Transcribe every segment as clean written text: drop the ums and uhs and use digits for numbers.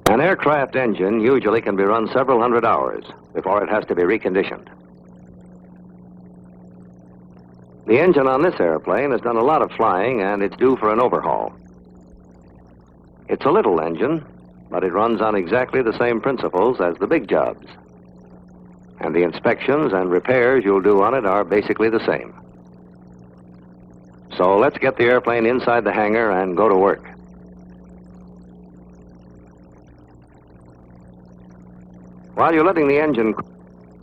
An aircraft engine usually can be run several hundred hours before it has to be reconditioned. The engine on this airplane has done a lot of flying, and it's due for an overhaul. It's a little engine, but it runs on exactly the same principles as the big jobs. And the inspections and repairs you'll do on it are basically the same. So let's get the airplane inside the hangar and go to work. While you're letting the engine cool,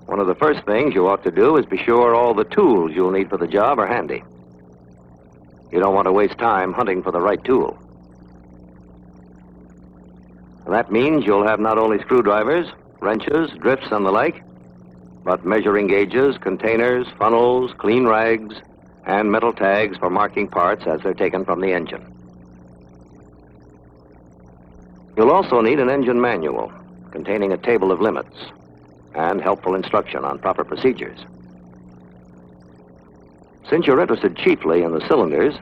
one of the first things you ought to do is be sure all the tools you'll need for the job are handy. You don't want to waste time hunting for the right tool. That means you'll have not only screwdrivers, wrenches, drifts, and the like, but measuring gauges, containers, funnels, clean rags, and metal tags for marking parts as they're taken from the engine. You'll also need an engine manual containing a table of limits and helpful instruction on proper procedures. Since you're interested chiefly in the cylinders,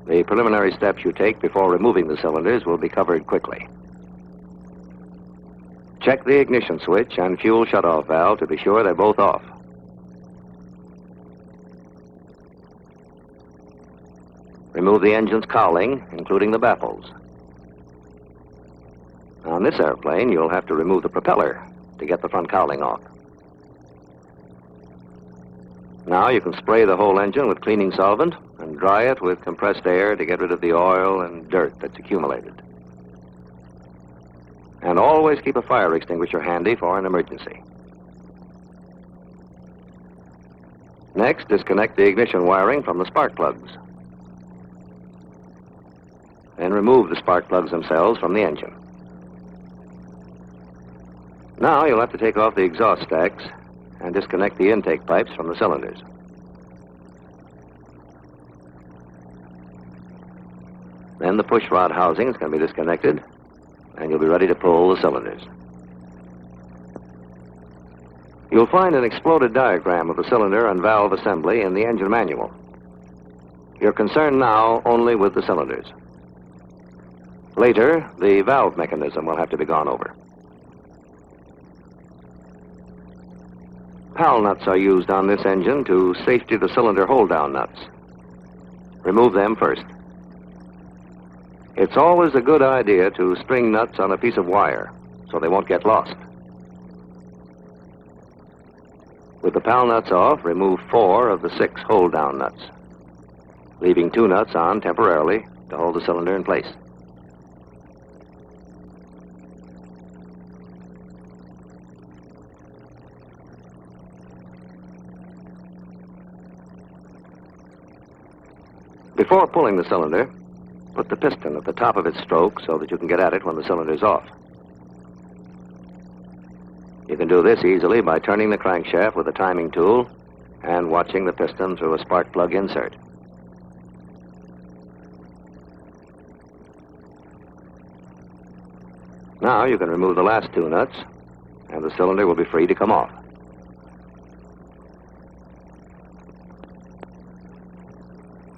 the preliminary steps you take before removing the cylinders will be covered quickly. Check the ignition switch and fuel shutoff valve to be sure they're both off. Remove the engine's cowling, including the baffles. On this airplane, you'll have to remove the propeller to get the front cowling off. Now you can spray the whole engine with cleaning solvent and dry it with compressed air to get rid of the oil and dirt that's accumulated. And always keep a fire extinguisher handy for an emergency. Next, disconnect the ignition wiring from the spark plugs. Then remove the spark plugs themselves from the engine. Now you'll have to take off the exhaust stacks and disconnect the intake pipes from the cylinders. Then the push rod housings can be disconnected, and you'll be ready to pull the cylinders. You'll find an exploded diagram of the cylinder and valve assembly in the engine manual. You're concerned now only with the cylinders. Later, the valve mechanism will have to be gone over. PAL nuts are used on this engine to safety the cylinder hold-down nuts. Remove them first. It's always a good idea to string nuts on a piece of wire so they won't get lost. With the PAL nuts off, remove 4 of the 6 hold-down nuts, leaving 2 nuts on temporarily to hold the cylinder in place. Before pulling the cylinder, put the piston at the top of its stroke so that you can get at it when the cylinder's off. You can do this easily by turning the crankshaft with a timing tool and watching the piston through a spark plug insert. Now you can remove the last 2 nuts, and the cylinder will be free to come off.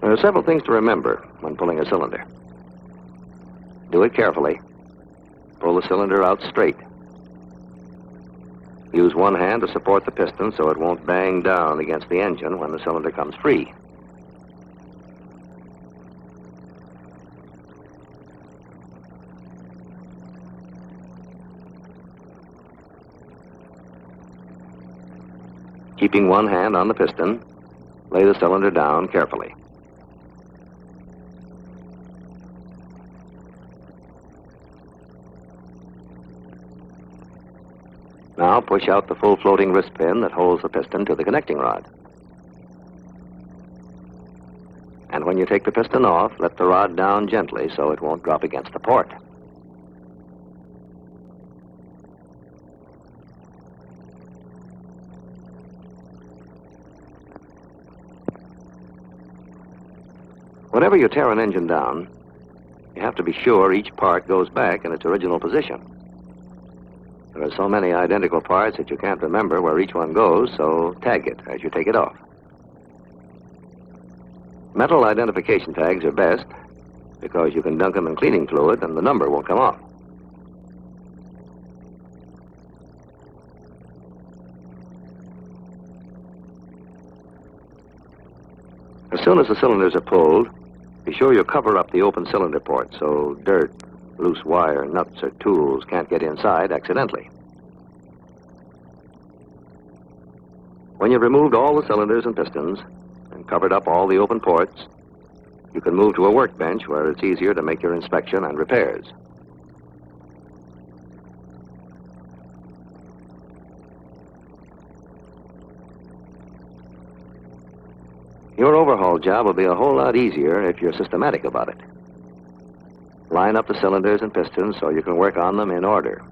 There are several things to remember when pulling a cylinder. Do it carefully. Pull the cylinder out straight. Use one hand to support the piston so it won't bang down against the engine when the cylinder comes free. Keeping one hand on the piston, lay the cylinder down carefully. Now push out the full floating wrist pin that holds the piston to the connecting rod. And when you take the piston off, let the rod down gently so it won't drop against the port. Whenever you tear an engine down, you have to be sure each part goes back in its original position. There are so many identical parts that you can't remember where each one goes, so tag it as you take it off. Metal identification tags are best because you can dunk them in cleaning fluid and the number won't come off. soon as the cylinders are pulled, be sure you cover up the open cylinder port so dirt, loose wire, nuts, or tools can't get inside accidentally. When you've removed all the cylinders and pistons and covered up all the open ports, you can move to a workbench where it's easier to make your inspection and repairs. Your overhaul job will be a whole lot easier if you're systematic about it. Line up the cylinders and pistons so you can work on them in order.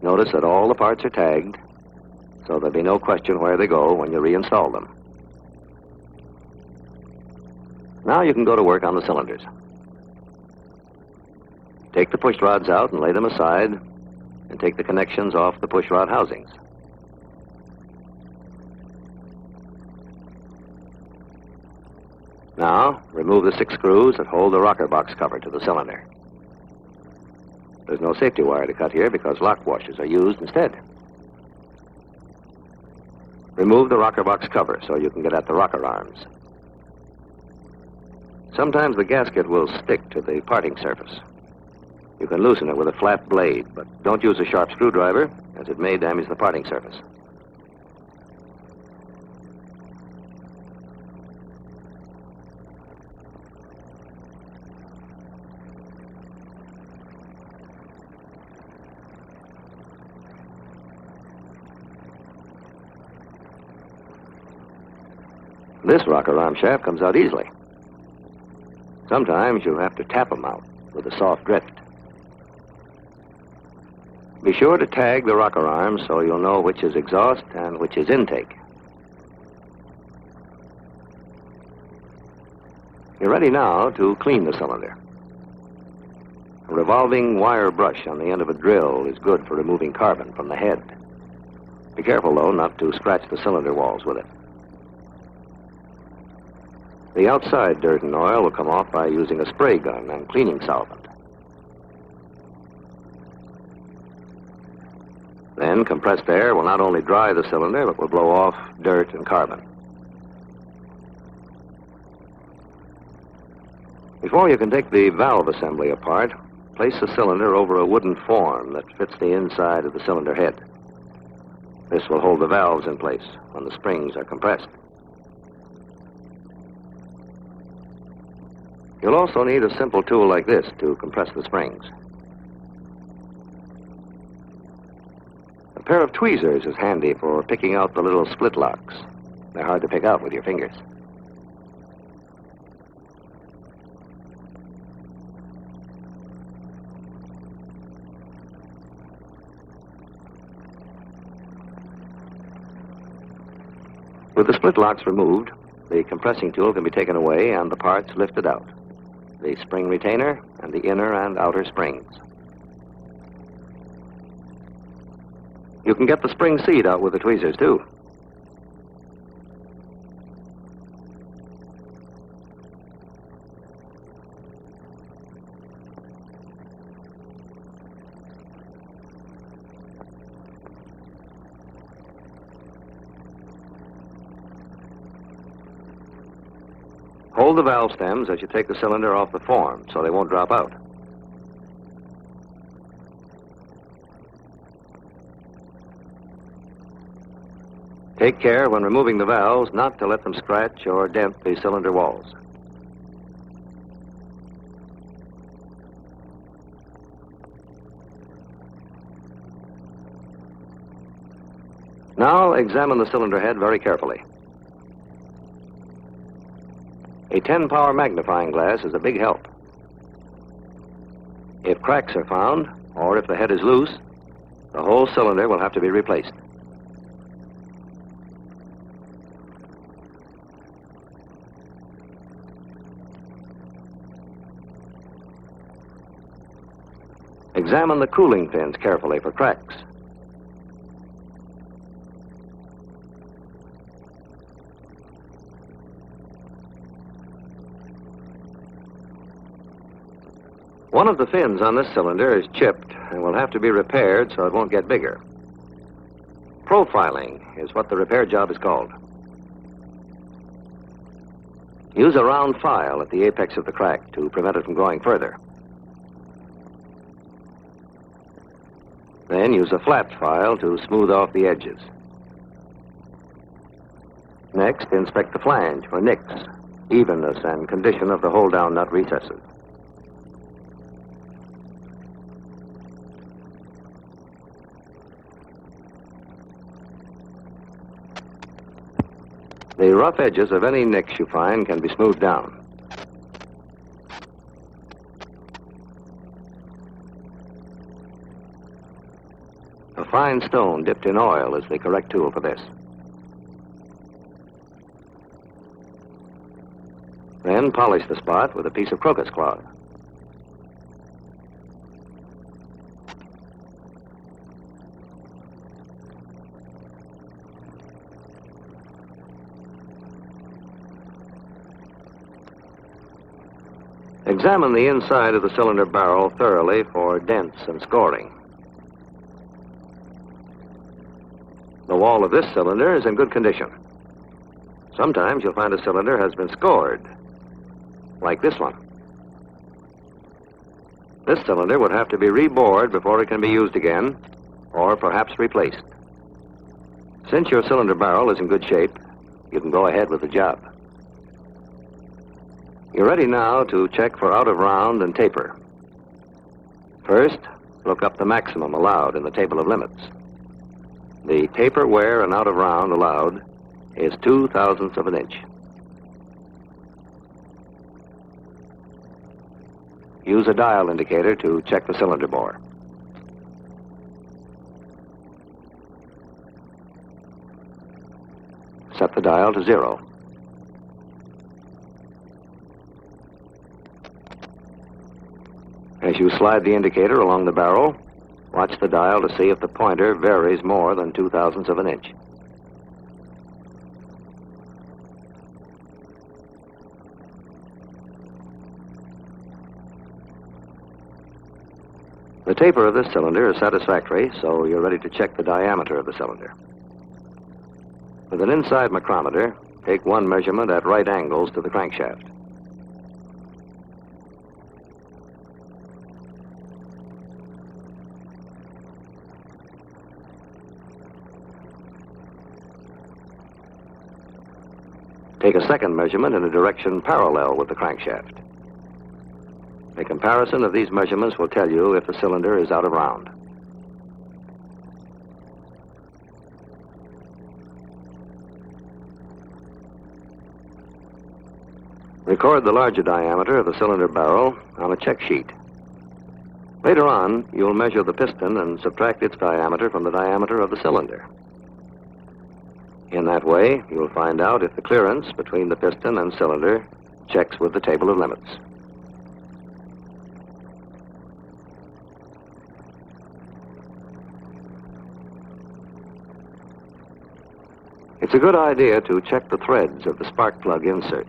Notice that all the parts are tagged, so there'll be no question where they go when you reinstall them. Now you can go to work on the cylinders. Take the push rods out and lay them aside, and take the connections off the push rod housings. Now, remove the 6 screws that hold the rocker box cover to the cylinder. There's no safety wire to cut here because lock washers are used instead. Remove the rocker box cover so you can get at the rocker arms. Sometimes the gasket will stick to the parting surface. You can loosen it with a flat blade, but don't use a sharp screwdriver, as it may damage the parting surface. This rocker arm shaft comes out easily. Sometimes you have to tap them out with a soft drift. Be sure to tag the rocker arms so you'll know which is exhaust and which is intake. You're ready now to clean the cylinder. A revolving wire brush on the end of a drill is good for removing carbon from the head. Be careful, though, not to scratch the cylinder walls with it. The outside dirt and oil will come off by using a spray gun and cleaning solvent. Then compressed air will not only dry the cylinder, but will blow off dirt and carbon. Before you can take the valve assembly apart, place the cylinder over a wooden form that fits the inside of the cylinder head. This will hold the valves in place when the springs are compressed. You'll also need a simple tool like this to compress the springs. A pair of tweezers is handy for picking out the little split locks. They're hard to pick out with your fingers. With the split locks removed, the compressing tool can be taken away and the parts lifted out. The spring retainer and the inner and outer springs. You can get the spring seat out with the tweezers, too. Hold the valve stems as you take the cylinder off the form so they won't drop out. Take care when removing the valves not to let them scratch or dent the cylinder walls. Now examine the cylinder head very carefully. A 10-power magnifying glass is a big help. If cracks are found, or if the head is loose, the whole cylinder will have to be replaced. Examine the cooling fins carefully for cracks. One of the fins on this cylinder is chipped and will have to be repaired so it won't get bigger. Profiling is what the repair job is called. Use a round file at the apex of the crack to prevent it from going further. Then use a flat file to smooth off the edges. Next, inspect the flange for nicks, evenness, and condition of the hold-down nut recesses. The rough edges of any nicks you find can be smoothed down. A fine stone dipped in oil is the correct tool for this. Then polish the spot with a piece of crocus cloth. Examine the inside of the cylinder barrel thoroughly for dents and scoring. The wall of this cylinder is in good condition. Sometimes you'll find a cylinder has been scored, like this one. This cylinder would have to be rebored before it can be used again, or perhaps replaced. Since your cylinder barrel is in good shape, you can go ahead with the job. You're ready now to check for out of round and taper. First, look up the maximum allowed in the table of limits. The taper, wear, and out of round allowed is 0.02 of an inch. Use a dial indicator to check the cylinder bore. Set the dial to 0. As you slide the indicator along the barrel, watch the dial to see if the pointer varies more than 0.02 of an inch. The taper of this cylinder is satisfactory, so you're ready to check the diameter of the cylinder. With an inside micrometer, take one measurement at right angles to the crankshaft. Take a second measurement in a direction parallel with the crankshaft. A comparison of these measurements will tell you if the cylinder is out of round. Record the larger diameter of the cylinder barrel on a check sheet. Later on, you'll measure the piston and subtract its diameter from the diameter of the cylinder. In that way, you'll find out if the clearance between the piston and cylinder checks with the table of limits. It's a good idea to check the threads of the spark plug inserts.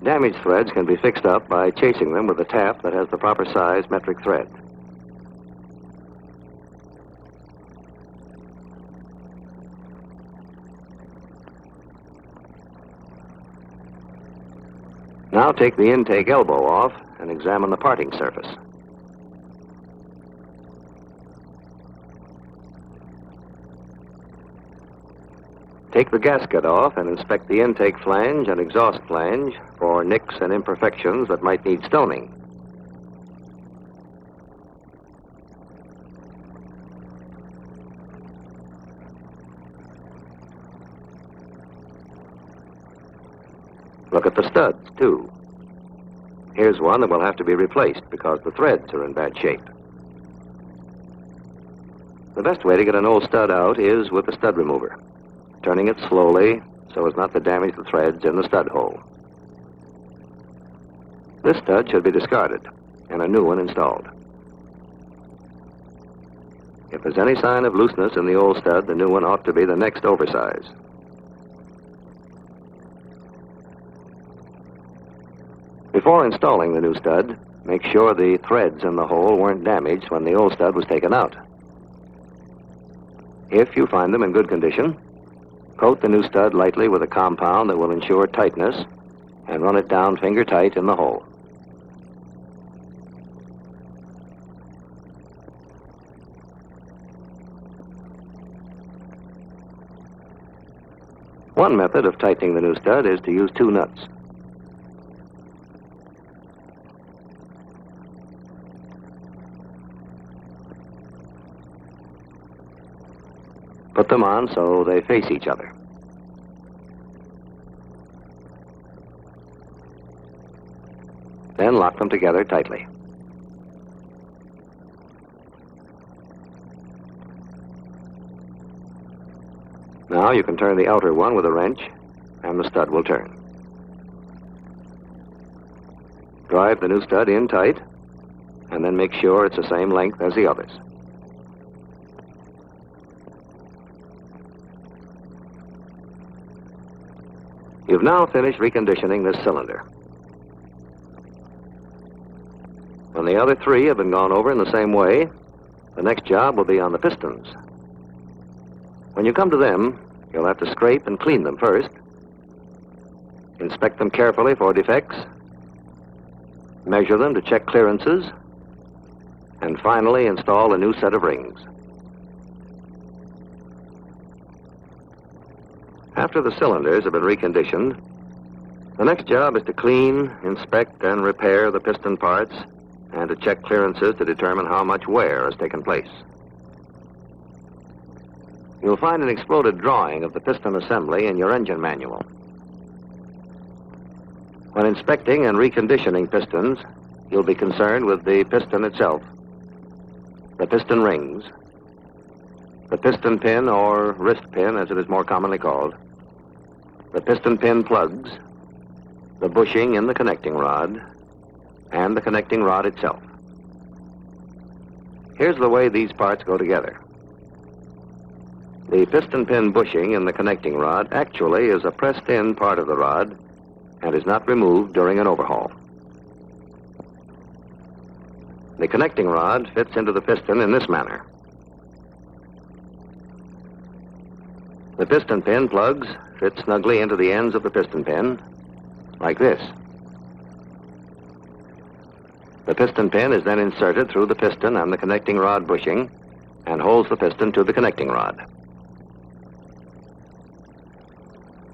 Damaged threads can be fixed up by chasing them with a tap that has the proper size metric thread. Now take the intake elbow off and examine the parting surface. Take the gasket off and inspect the intake flange and exhaust flange for nicks and imperfections that might need stoning. Look at the studs, too. Here's one that will have to be replaced because the threads are in bad shape. The best way to get an old stud out is with the stud remover, turning it slowly so as not to damage the threads in the stud hole. This stud should be discarded and a new one installed. If there's any sign of looseness in the old stud, the new one ought to be the next oversize. Before installing the new stud, Make sure the threads in the hole weren't damaged when the old stud was taken out. If you find them in good condition, coat the new stud lightly with a compound that will ensure tightness and run it down finger tight in the hole. One method of tightening the new stud is to use two nuts. Put them on so they face each other. Then lock them together tightly. Now you can turn the outer one with a wrench, and the stud will turn. Drive the new stud in tight, and then make sure it's the same length as the others. You've now finished reconditioning this cylinder. When the other three have been gone over in the same way, the next job will be on the pistons. When you come to them, you'll have to scrape and clean them first, inspect them carefully for defects, measure them to check clearances, and finally install a new set of rings. After the cylinders have been reconditioned, the next job is to clean, inspect, and repair the piston parts and to check clearances to determine how much wear has taken place. You'll find an exploded drawing of the piston assembly in your engine manual. When inspecting and reconditioning pistons, you'll be concerned with the piston itself, the piston rings, the piston pin, or wrist pin as it is more commonly called, the piston pin plugs, the bushing in the connecting rod, and the connecting rod itself. Here's the way these parts go together. The piston pin bushing in the connecting rod actually is a pressed-in part of the rod and is not removed during an overhaul. The connecting rod fits into the piston in this manner. The piston pin plugs fit snugly into the ends of the piston pin, like this. The piston pin is then inserted through the piston and the connecting rod bushing and holds the piston to the connecting rod.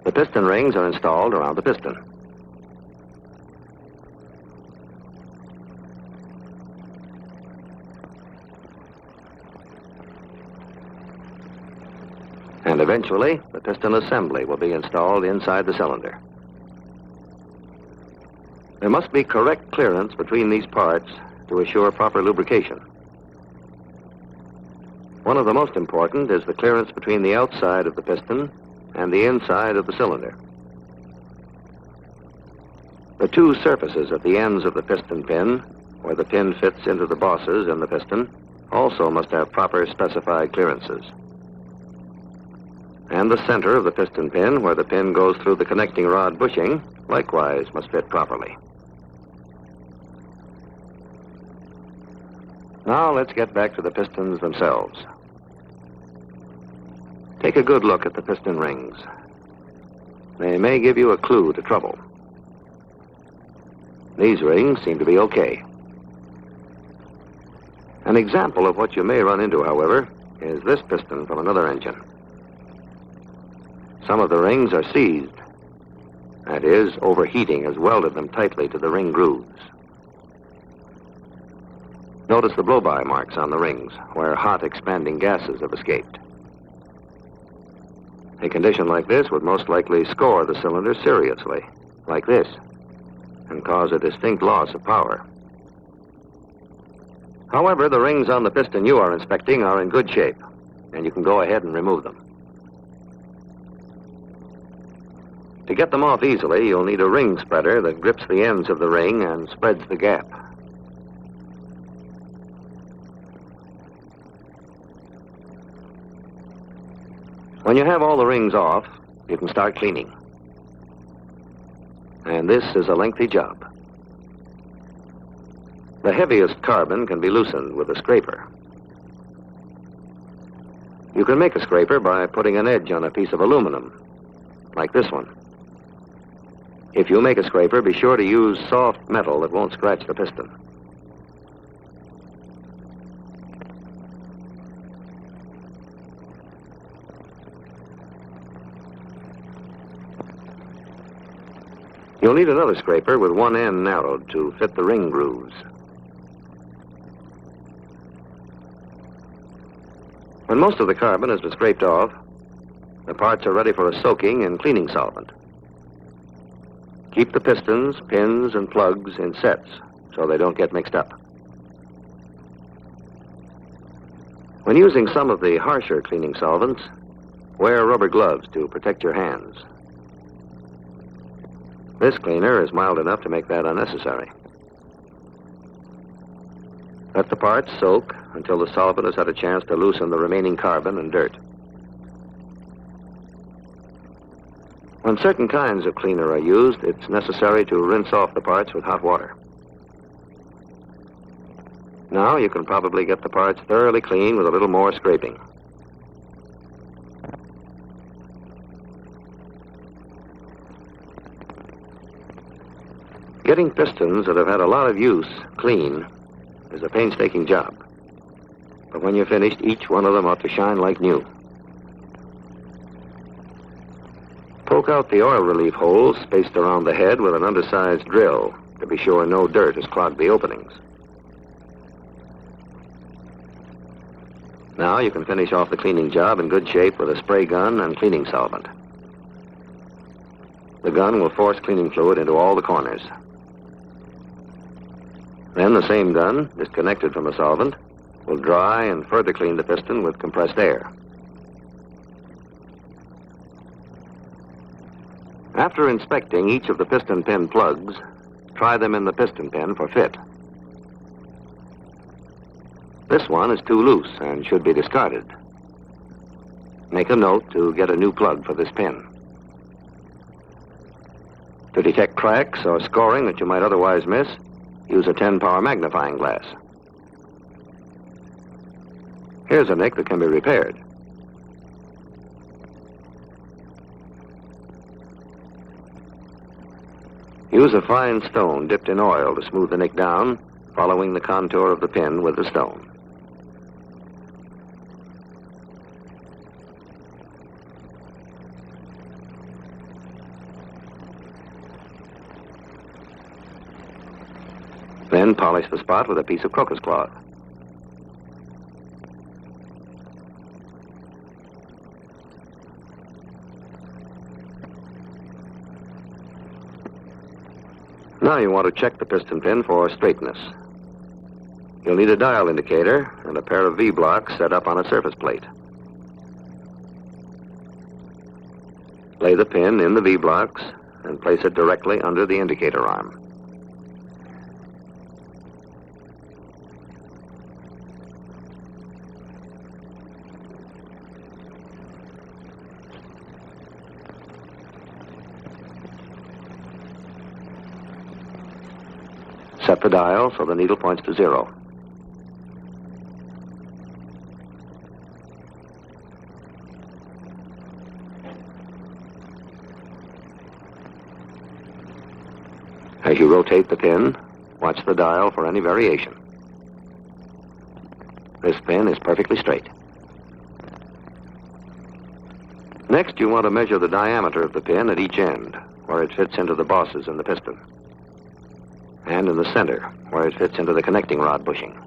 The piston rings are installed around the piston. And eventually, the piston assembly will be installed inside the cylinder. There must be correct clearance between these parts to assure proper lubrication. One of the most important is the clearance between the outside of the piston and the inside of the cylinder. The two surfaces at the ends of the piston pin, where the pin fits into the bosses in the piston, also must have proper specified clearances. And the center of the piston pin, where the pin goes through the connecting rod bushing, likewise must fit properly. Now let's get back to the pistons themselves. Take a good look at the piston rings. They may give you a clue to trouble. These rings seem to be okay. An example of what you may run into, however, is this piston from another engine. Some of the rings are seized. That is, overheating has welded them tightly to the ring grooves. Notice the blow-by marks on the rings, where hot expanding gases have escaped. A condition like this would most likely score the cylinder seriously, like this, and cause a distinct loss of power. However, the rings on the piston you are inspecting are in good shape, and you can go ahead and remove them. To get them off easily, you'll need a ring spreader that grips the ends of the ring and spreads the gap. When you have all the rings off, you can start cleaning. And this is a lengthy job. The heaviest carbon can be loosened with a scraper. You can make a scraper by putting an edge on a piece of aluminum, like this one. If you make a scraper, be sure to use soft metal that won't scratch the piston. You'll need another scraper with one end narrowed to fit the ring grooves. When most of the carbon has been scraped off, the parts are ready for a soaking in cleaning solvent. Keep the pistons, pins, and plugs in sets so they don't get mixed up. When using some of the harsher cleaning solvents, wear rubber gloves to protect your hands. This cleaner is mild enough to make that unnecessary. Let the parts soak until the solvent has had a chance to loosen the remaining carbon and dirt. When certain kinds of cleaner are used, it's necessary to rinse off the parts with hot water. Now you can probably get the parts thoroughly clean with a little more scraping. Getting pistons that have had a lot of use clean is a painstaking job. But when you're finished, each one of them ought to shine like new. Poke out the oil relief holes spaced around the head with an undersized drill to be sure no dirt has clogged the openings. Now you can finish off the cleaning job in good shape with a spray gun and cleaning solvent. The gun will force cleaning fluid into all the corners. Then the same gun, disconnected from the solvent, will dry and further clean the piston with compressed air. After inspecting each of the piston pin plugs, try them in the piston pin for fit. This one is too loose and should be discarded. Make a note to get a new plug for this pin. To detect cracks or scoring that you might otherwise miss, use a 10-power magnifying glass. Here's a nick that can be repaired. Use a fine stone dipped in oil to smooth the nick down, following the contour of the pin with the stone. Then polish the spot with a piece of crocus cloth. Now you want to check the piston pin for straightness. You'll need a dial indicator and a pair of V-blocks set up on a surface plate. Lay the pin in the V-blocks and place it directly under the indicator arm. Set the dial so the needle points to 0. As you rotate the pin, watch the dial for any variation. This pin is perfectly straight. Next, you want to measure the diameter of the pin at each end, where it fits into the bosses in the piston, and in the center, where it fits into the connecting rod bushing.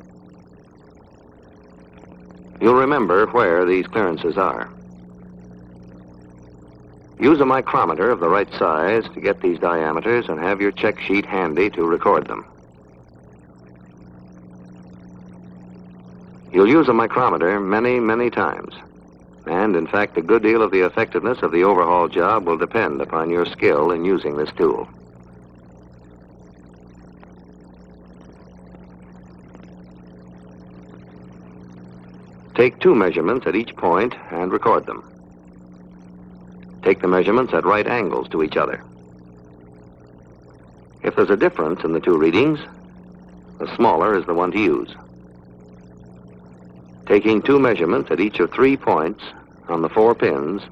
You'll remember where these clearances are. Use a micrometer of the right size to get these diameters and have your check sheet handy to record them. You'll use a micrometer many, many times. And, in fact, a good deal of the effectiveness of the overhaul job will depend upon your skill in using this tool. Take 2 measurements at each point and record them. Take the measurements at right angles to each other. If there's a difference in the 2 readings, The smaller is the one to use. Taking 2 measurements at each of 3 points on the 4 pins,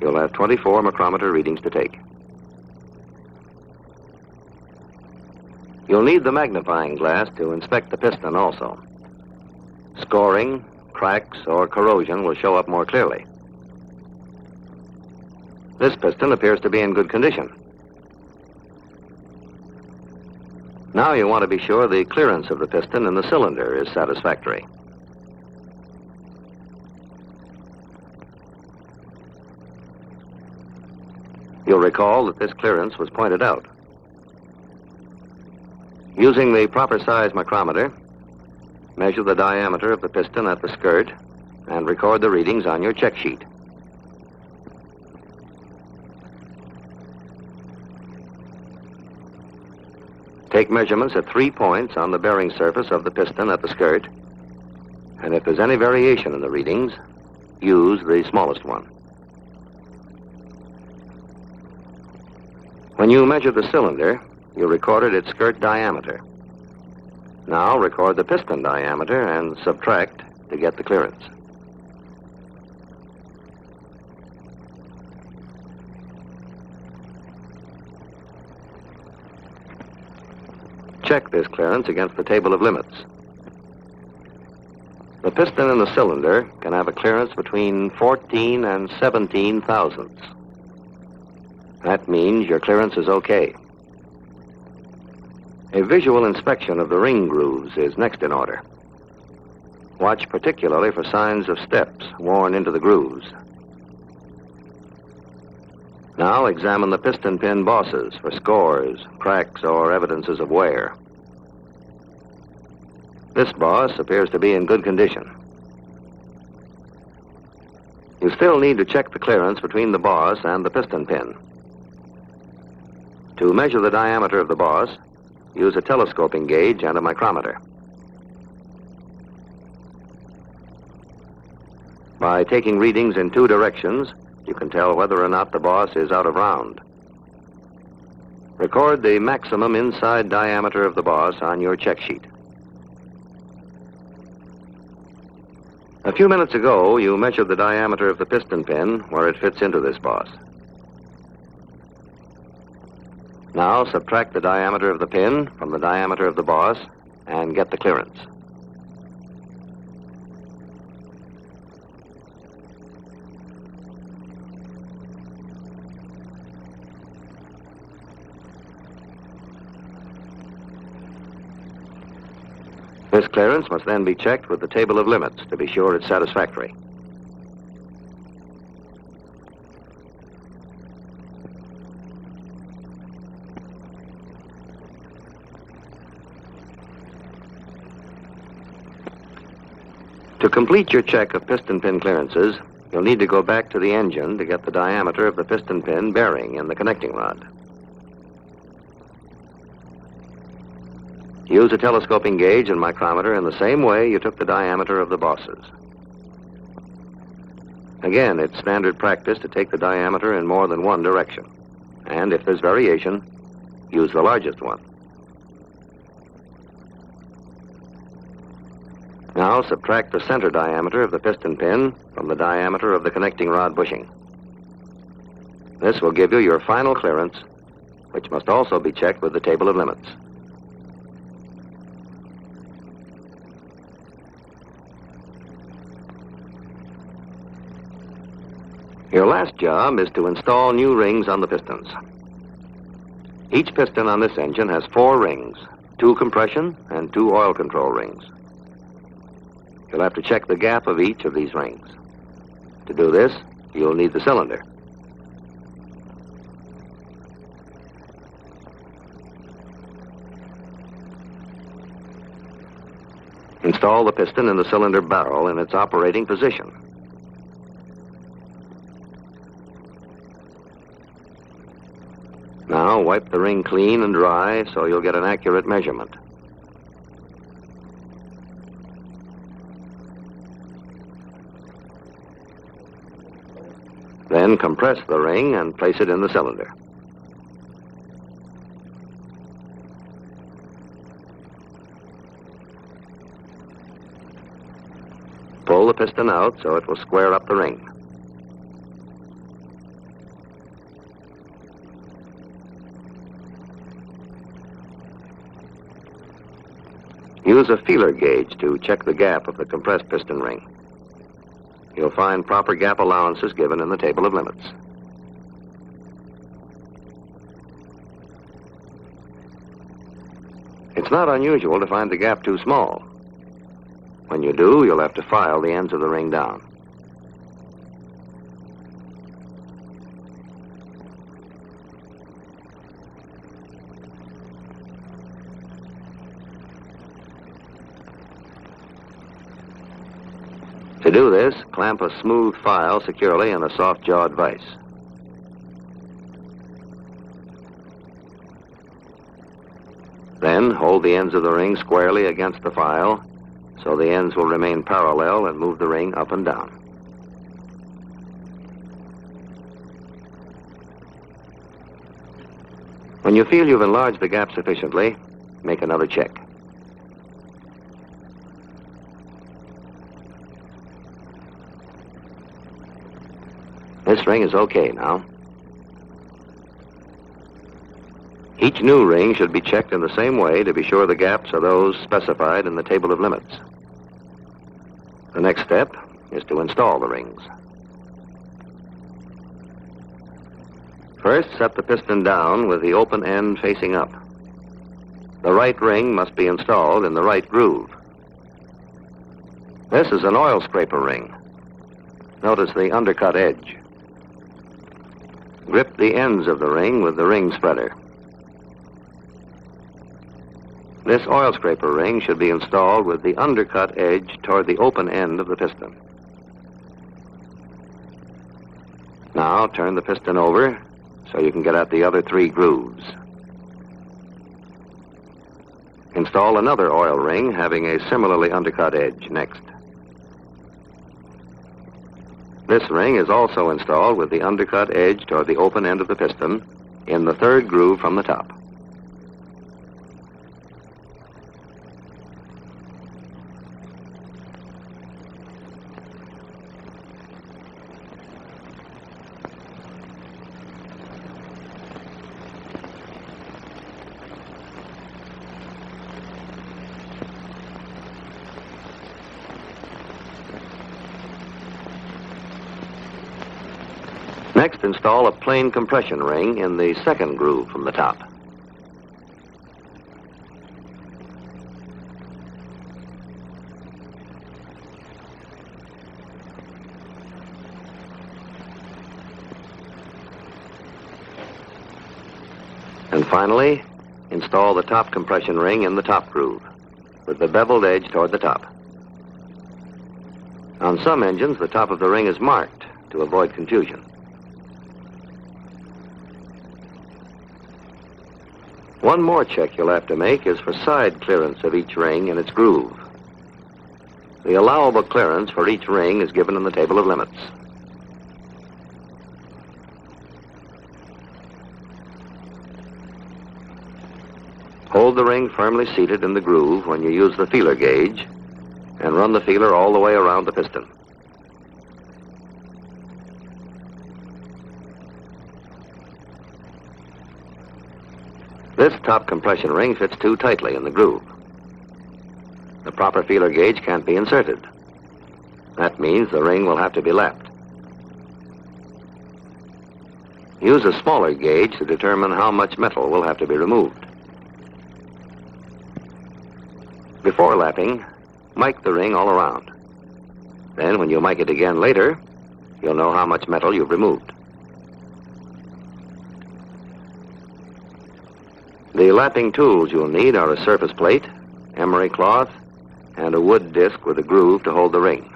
you'll have 24 micrometer readings to take. You'll need the magnifying glass to inspect the piston also. Scoring, cracks, or corrosion will show up more clearly. This piston appears to be in good condition. Now you want to be sure the clearance of the piston in the cylinder is satisfactory. You'll recall that this clearance was pointed out. Using the proper size micrometer, measure the diameter of the piston at the skirt and record the readings on your check sheet. Take measurements at 3 points on the bearing surface of the piston at the skirt, and if there's any variation in the readings, use the smallest one. When you measure the cylinder, you recorded its skirt diameter. Now record the piston diameter and subtract to get the clearance. Check this clearance against the table of limits. The piston in the cylinder can have a clearance between 14 and 17 thousandths. That means your clearance is okay. A visual inspection of the ring grooves is next in order. Watch particularly for signs of steps worn into the grooves. Now examine the piston pin bosses for scores, cracks, or evidences of wear. This boss appears to be in good condition. You still need to check the clearance between the boss and the piston pin. To measure the diameter of the boss, use a telescoping gauge and a micrometer. By taking readings in 2 directions, you can tell whether or not the boss is out of round. Record the maximum inside diameter of the boss on your check sheet. A few minutes ago, you measured the diameter of the piston pin where it fits into this boss. Now subtract the diameter of the pin from the diameter of the boss and get the clearance. This clearance must then be checked with the table of limits to be sure it's satisfactory. To complete your check of piston pin clearances, you'll need to go back to the engine to get the diameter of the piston pin bearing in the connecting rod. Use a telescoping gauge and micrometer in the same way you took the diameter of the bosses. Again, it's standard practice to take the diameter in more than one direction. And if there's variation, use the largest one. Now subtract the center diameter of the piston pin from the diameter of the connecting rod bushing. This will give you your final clearance, which must also be checked with the table of limits. Your last job is to install new rings on the pistons. Each piston on this engine has 4 rings, 2 compression and 2 oil control rings. You'll have to check the gap of each of these rings. To do this, you'll need the cylinder. Install the piston in the cylinder barrel in its operating position. Now wipe the ring clean and dry so you'll get an accurate measurement. Then compress the ring and place it in the cylinder. piston out so it will square up the ring. Use a feeler gauge to check the gap of the compressed piston ring. You'll find proper gap allowances given in the table of limits. It's not unusual to find the gap too small. When you do, you'll have to file the ends of the ring down. To do this, clamp a smooth file securely in a soft-jawed vise. Then hold the ends of the ring squarely against the file so the ends will remain parallel and move the ring up and down. When you feel you've enlarged the gap sufficiently, make another check. This ring is okay now. Each new ring should be checked in the same way to be sure the gaps are those specified in the table of limits. The next step is to install the rings. First, set the piston down with the open end facing up. The right ring must be installed in the right groove. This is an oil scraper ring. Notice the undercut edge. Grip the ends of the ring with the ring spreader. This oil scraper ring should be installed with the undercut edge toward the open end of the piston. Now turn the piston over so you can get at the other three grooves. Install another oil ring having a similarly undercut edge next. This ring is also installed with the undercut edge toward the open end of the piston in the third groove from the top. Next, install a plain compression ring in the second groove from the top. And finally, install the top compression ring in the top groove, with the beveled edge toward the top. On some engines, the top of the ring is marked to avoid confusion. One more check you'll have to make is for side clearance of each ring in its groove. The allowable clearance for each ring is given in the table of limits. Hold the ring firmly seated in the groove when you use the feeler gauge and run the feeler all the way around the piston. This top compression ring fits too tightly in the groove. The proper feeler gauge can't be inserted. That means the ring will have to be lapped. Use a smaller gauge to determine how much metal will have to be removed. Before lapping, mic the ring all around. Then, when you mic it again later, you'll know how much metal you've removed. The lapping tools you'll need are a surface plate, emery cloth, and a wood disc with a groove to hold the ring.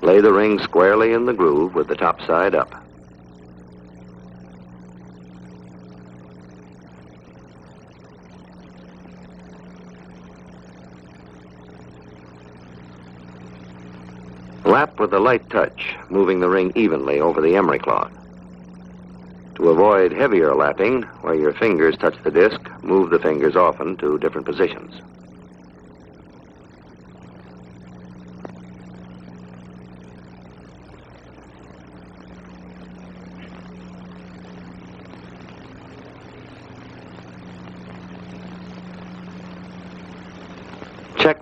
Lay the ring squarely in the groove with the top side up. Lap with a light touch, moving the ring evenly over the emery cloth. To avoid heavier lapping, where your fingers touch the disc, move the fingers often to different positions.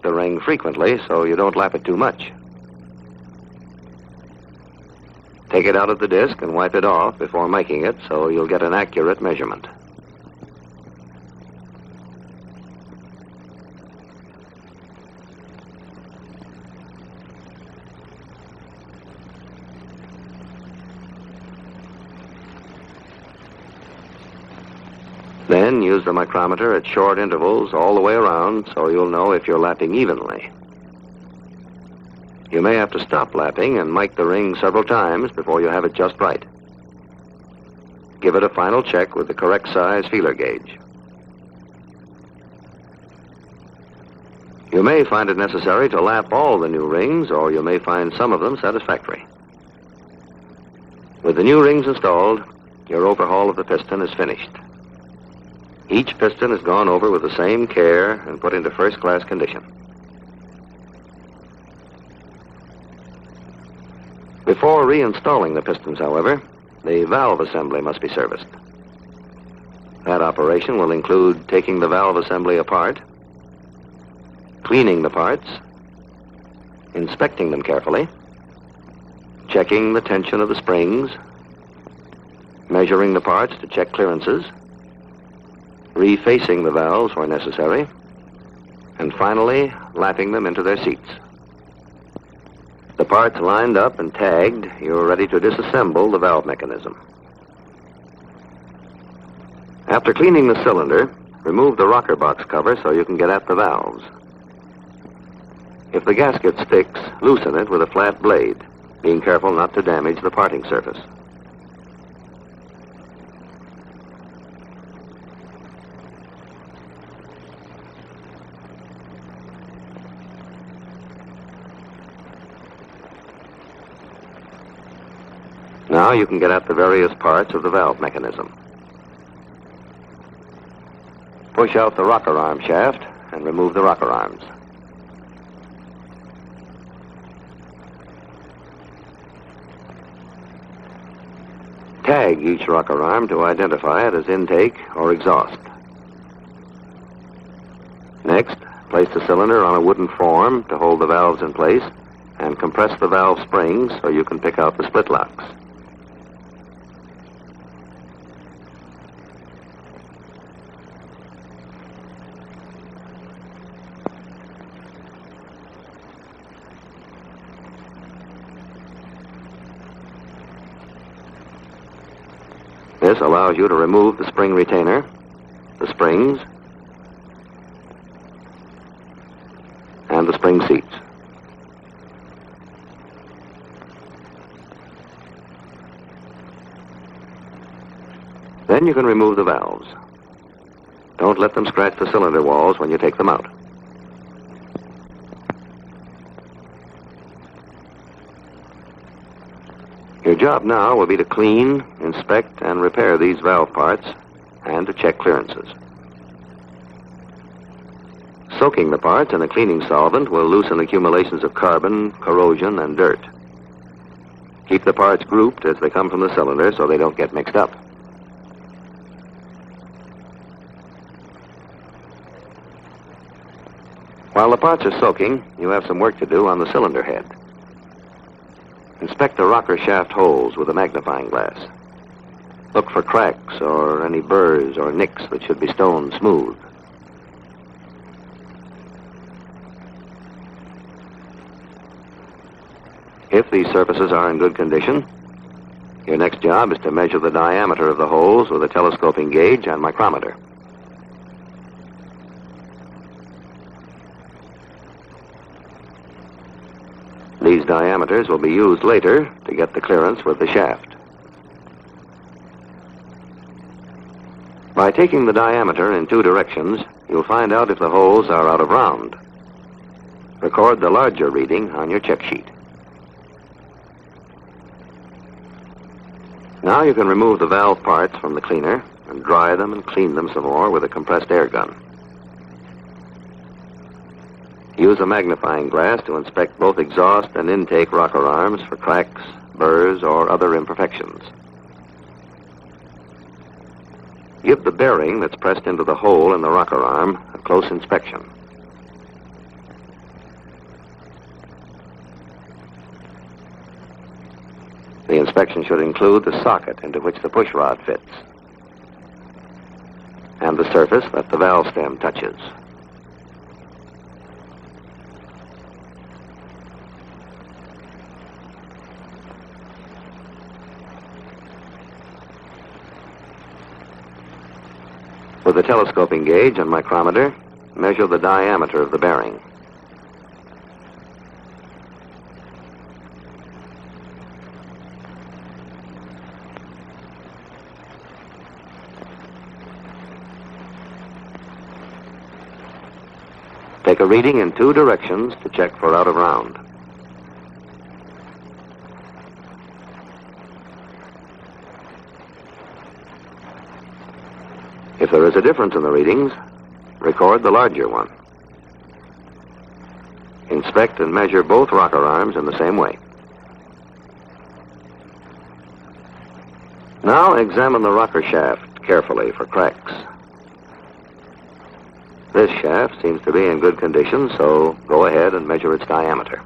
check the ring frequently so you don't lap it too much. Take it out of the disc and wipe it off before making it so you'll get an accurate measurement. Then use the micrometer at short intervals all the way around so you'll know if you're lapping evenly. You may have to stop lapping and mic the ring several times before you have it just right. Give it a final check with the correct size feeler gauge. You may find it necessary to lap all the new rings, or you may find some of them satisfactory. With the new rings installed, your overhaul of the piston is finished. Each piston is gone over with the same care and put into first-class condition. Before reinstalling the pistons, however, the valve assembly must be serviced. That operation will include taking the valve assembly apart, cleaning the parts, inspecting them carefully, checking the tension of the springs, measuring the parts to check clearances, refacing the valves where necessary, and finally, lapping them into their seats. The parts lined up and tagged, you're ready to disassemble the valve mechanism. After cleaning the cylinder, remove the rocker box cover so you can get at the valves. If the gasket sticks, loosen it with a flat blade, being careful not to damage the parting surface. Now you can get at the various parts of the valve mechanism. Push out the rocker arm shaft and remove the rocker arms. Tag each rocker arm to identify it as intake or exhaust. Next, place the cylinder on a wooden form to hold the valves in place and compress the valve springs so you can pick out the split locks. This allows you to remove the spring retainer, the springs, and the spring seats. Then you can remove the valves. Don't let them scratch the cylinder walls when you take them out. Your job now will be to clean, inspect, and repair these valve parts and to check clearances. Soaking the parts in a cleaning solvent will loosen accumulations of carbon, corrosion, and dirt. Keep the parts grouped as they come from the cylinder so they don't get mixed up. While the parts are soaking, you have some work to do on the cylinder head. Inspect the rocker shaft holes with a magnifying glass. Look for cracks or any burrs or nicks that should be stone smooth. If these surfaces are in good condition, your next job is to measure the diameter of the holes with a telescoping gauge and micrometer. These diameters will be used later to get the clearance with the shaft. By taking the diameter in two directions, you'll find out if the holes are out of round. Record the larger reading on your check sheet. Now you can remove the valve parts from the cleaner and dry them and clean them some more with a compressed air gun. Use a magnifying glass to inspect both exhaust and intake rocker arms for cracks, burrs, or other imperfections. Give the bearing that's pressed into the hole in the rocker arm a close inspection. The inspection should include the socket into which the push rod fits and the surface that the valve stem touches. With a telescoping gauge and micrometer, measure the diameter of the bearing. Take a reading in two directions to check for out of round. If there is a difference in the readings, record the larger one. Inspect and measure both rocker arms in the same way. Now examine the rocker shaft carefully for cracks. This shaft seems to be in good condition, so go ahead and measure its diameter.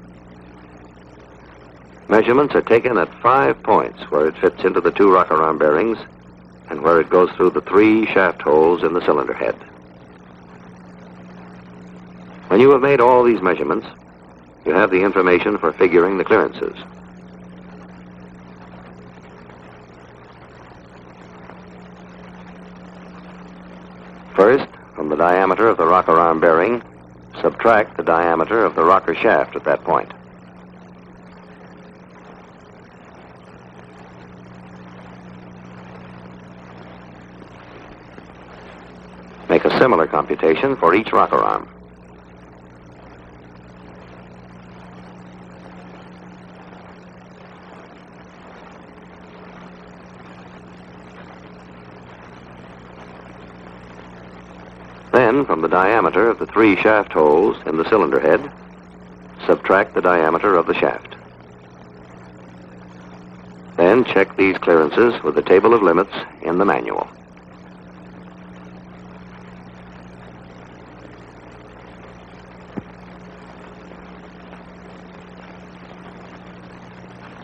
Measurements are taken at 5 points where it fits into the two rocker arm bearings and where it goes through the 3 shaft holes in the cylinder head. When you have made all these measurements, you have the information for figuring the clearances. First, from the diameter of the rocker arm bearing, subtract the diameter of the rocker shaft at that point. Make a similar computation for each rocker arm. Then, from the diameter of the 3 shaft holes in the cylinder head, subtract the diameter of the shaft. Then check these clearances with the table of limits in the manual.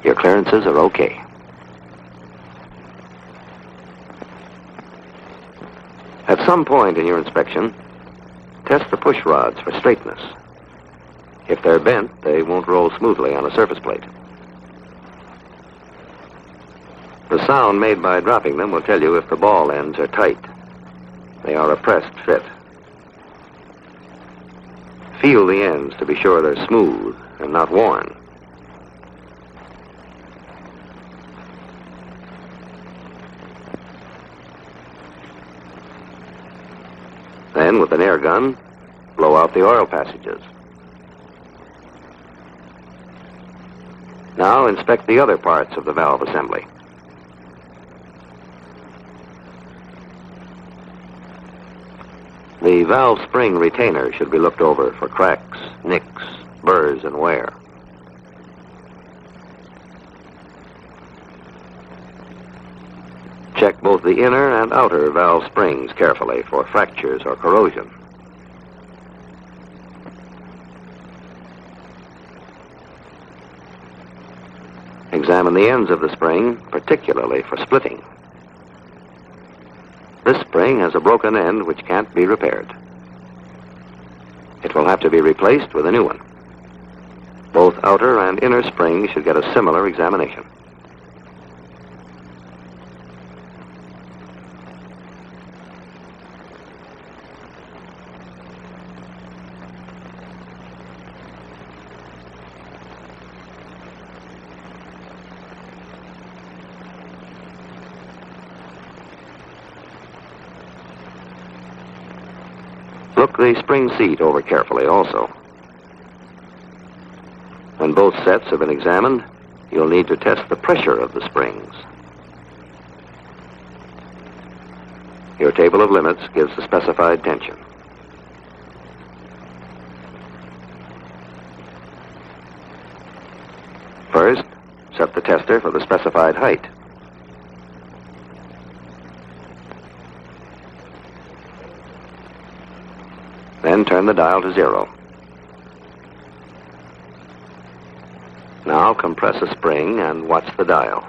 Your clearances are okay. At some point in your inspection, test the push rods for straightness. If they're bent, they won't roll smoothly on a surface plate. The sound made by dropping them will tell you if the ball ends are tight. They are a pressed fit. Feel the ends to be sure they're smooth and not worn. Then, with an air gun, blow out the oil passages. Now, inspect the other parts of the valve assembly. The valve spring retainer should be looked over for cracks, nicks, burrs, and wear. Check both the inner and outer valve springs carefully for fractures or corrosion. Examine the ends of the spring, particularly for splitting. This spring has a broken end which can't be repaired. It will have to be replaced with a new one. Both outer and inner springs should get a similar examination. Look the spring seat over carefully also. When both sets have been examined, you'll need to test the pressure of the springs. Your table of limits gives the specified tension. First, set the tester for the specified height. Then turn the dial to 0. Now compress a spring and watch the dial.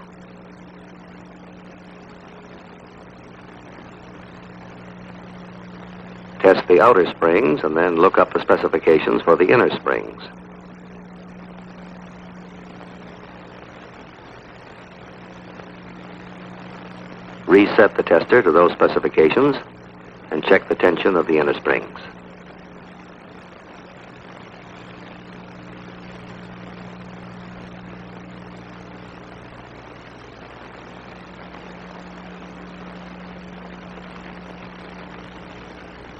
Test the outer springs and then look up the specifications for the inner springs. Reset the tester to those specifications and check the tension of the inner springs.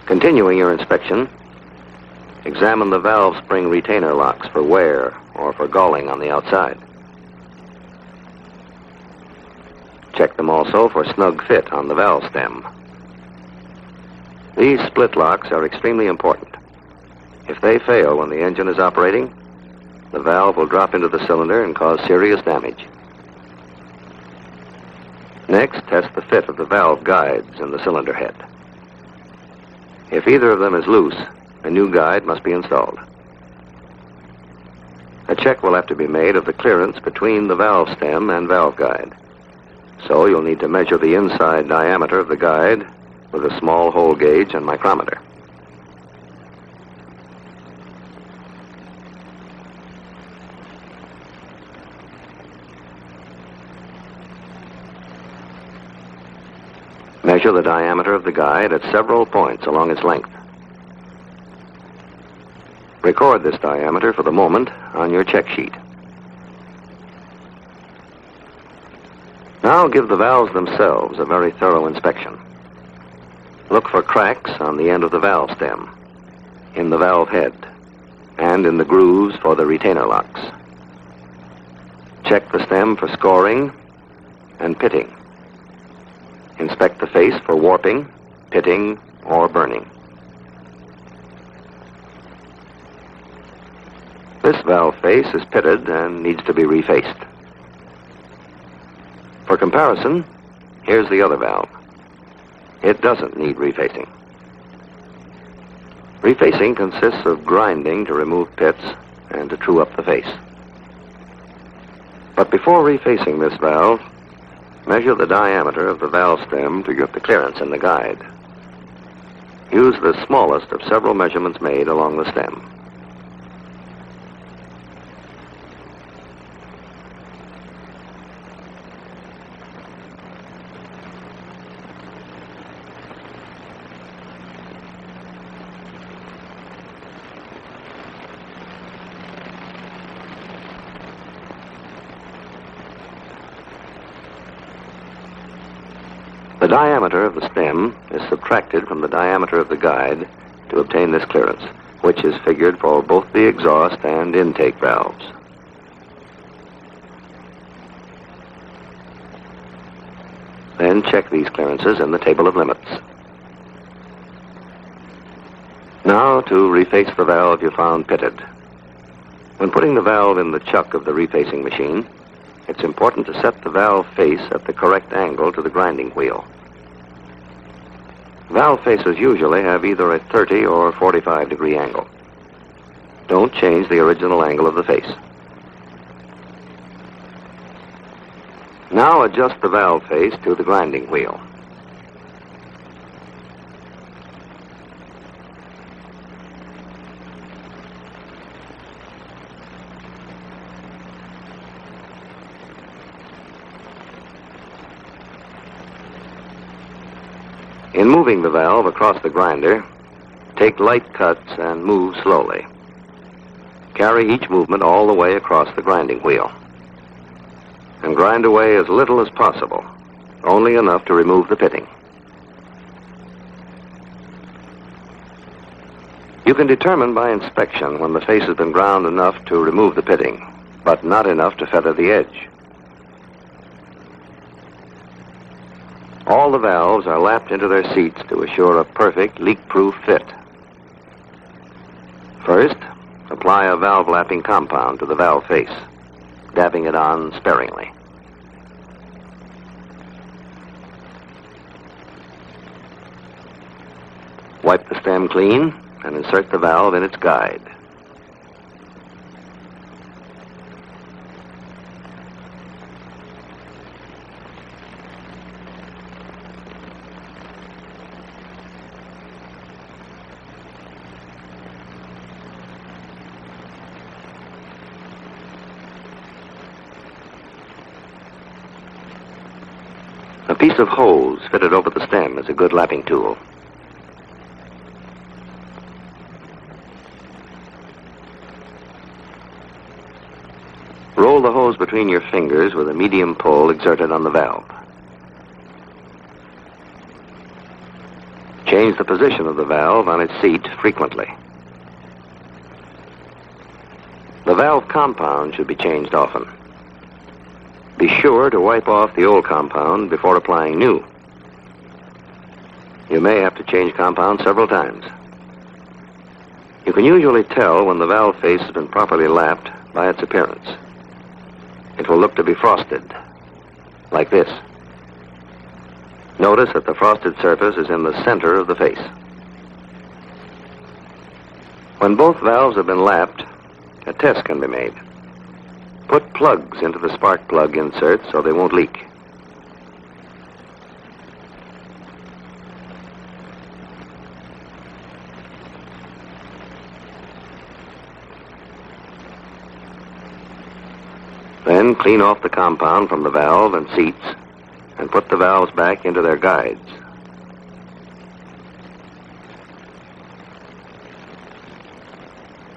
Continuing your inspection, examine the valve spring retainer locks for wear or for galling on the outside. Check them also for snug fit on the valve stem. These split locks are extremely important. If they fail when the engine is operating, the valve will drop into the cylinder and cause serious damage. Next, test the fit of the valve guides in the cylinder head. If either of them is loose, a new guide must be installed. A check will have to be made of the clearance between the valve stem and valve guide. So you'll need to measure the inside diameter of the guide with a small hole gauge and micrometer. Measure the diameter of the guide at several points along its length. Record this diameter for the moment on your check sheet. Now give the valves themselves a very thorough inspection. Look for cracks on the end of the valve stem, in the valve head, and in the grooves for the retainer locks. Check the stem for scoring and pitting. Inspect the face for warping, pitting, or burning. This valve face is pitted and needs to be refaced. For comparison, here's the other valve. It doesn't need refacing. Refacing consists of grinding to remove pits and to true up the face. But before refacing this valve, measure the diameter of the valve stem to get the clearance in the guide. Use the smallest of several measurements made along the stem. The diameter of the stem is subtracted from the diameter of the guide to obtain this clearance, which is figured for both the exhaust and intake valves. Then check these clearances in the table of limits. Now to reface the valve you found pitted. When putting the valve in the chuck of the refacing machine, it's important to set the valve face at the correct angle to the grinding wheel. Valve faces usually have either a 30 or 45 degree angle. Don't change the original angle of the face. Now adjust the valve face to the grinding wheel. In moving the valve across the grinder, take light cuts and move slowly. Carry each movement all the way across the grinding wheel. And grind away as little as possible, only enough to remove the pitting. You can determine by inspection when the face has been ground enough to remove the pitting, but not enough to feather the edge. All the valves are lapped into their seats to assure a perfect leak-proof fit. First, apply a valve lapping compound to the valve face, dabbing it on sparingly. Wipe the stem clean and insert the valve in its guide. A piece of hose fitted over the stem is a good lapping tool. Roll the hose between your fingers with a medium pull exerted on the valve. Change the position of the valve on its seat frequently. The valve compound should be changed often. Be sure to wipe off the old compound before applying new. You may have to change compound several times. You can usually tell when the valve face has been properly lapped by its appearance. It will look to be frosted, like this. Notice that the frosted surface is in the center of the face. When both valves have been lapped, a test can be made. Put plugs into the spark plug inserts so they won't leak. Then clean off the compound from the valve and seats and put the valves back into their guides.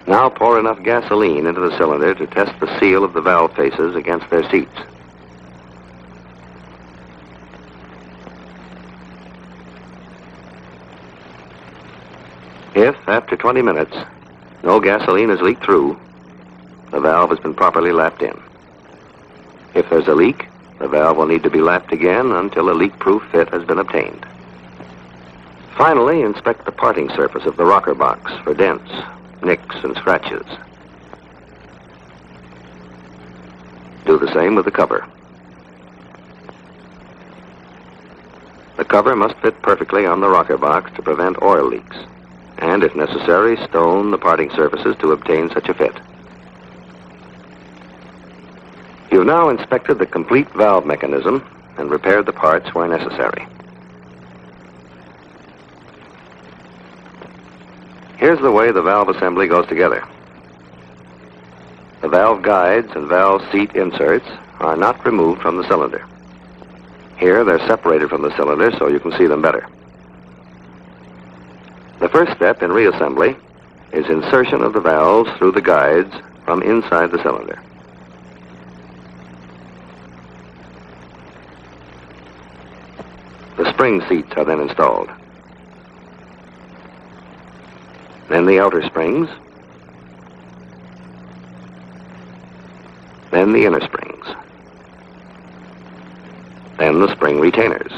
Now pour enough gasoline into the cylinder to test the seal of the valve faces against their seats. If, after 20 minutes, no gasoline is leaked through, the valve has been properly lapped in. If there's a leak, the valve will need to be lapped again until a leak-proof fit has been obtained. Finally, inspect the parting surface of the rocker box for dents, nicks, and scratches. Do the same with the cover. The cover must fit perfectly on the rocker box to prevent oil leaks, and if necessary, stone the parting surfaces to obtain such a fit. You've now inspected the complete valve mechanism and repaired the parts where necessary. Here's the way the valve assembly goes together. The valve guides and valve seat inserts are not removed from the cylinder. Here they're separated from the cylinder so you can see them better. The first step in reassembly is insertion of the valves through the guides from inside the cylinder. The spring seats are then installed. Then the outer springs. Then the inner springs. Then the spring retainers.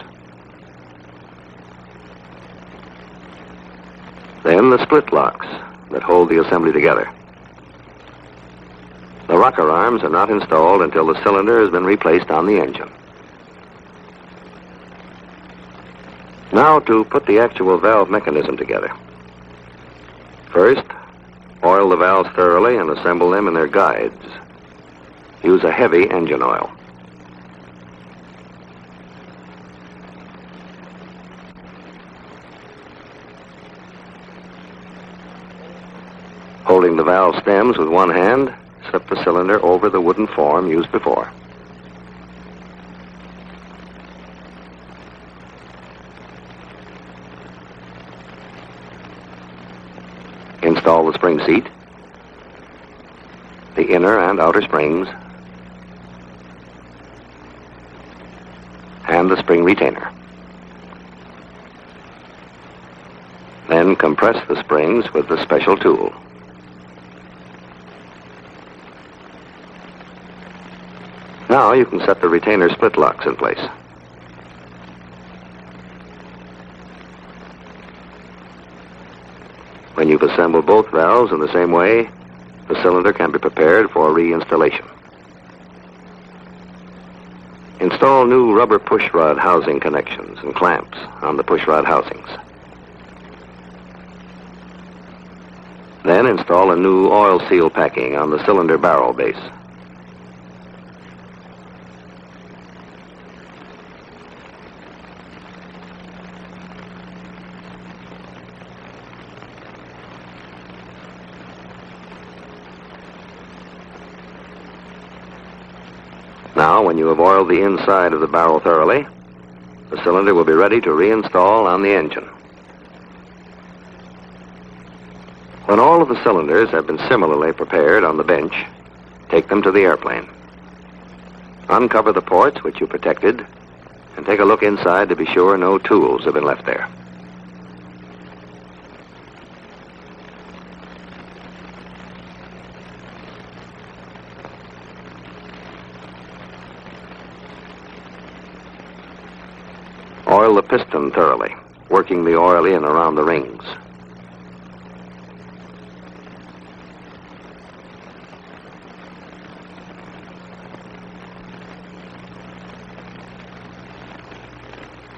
Then the split locks that hold the assembly together. The rocker arms are not installed until the cylinder has been replaced on the engine. Now to put the actual valve mechanism together. First, oil the valves thoroughly and assemble them in their guides. Use a heavy engine oil. Holding the valve stems with one hand, slip the cylinder over the wooden form used before. Install the spring seat, the inner and outer springs, and the spring retainer. Then compress the springs with the special tool. Now you can set the retainer split locks in place. When you've assembled both valves in the same way, the cylinder can be prepared for reinstallation. Install new rubber pushrod housing connections and clamps on the pushrod housings. Then install a new oil seal packing on the cylinder barrel base. Now, when you have oiled the inside of the barrel thoroughly, The cylinder will be ready to reinstall on the engine. When all of the cylinders have been similarly prepared on the bench, take them to the airplane. Uncover the ports which you protected, and take a look inside to be sure no tools have been left there. Oil the piston thoroughly, working the oil in around the rings.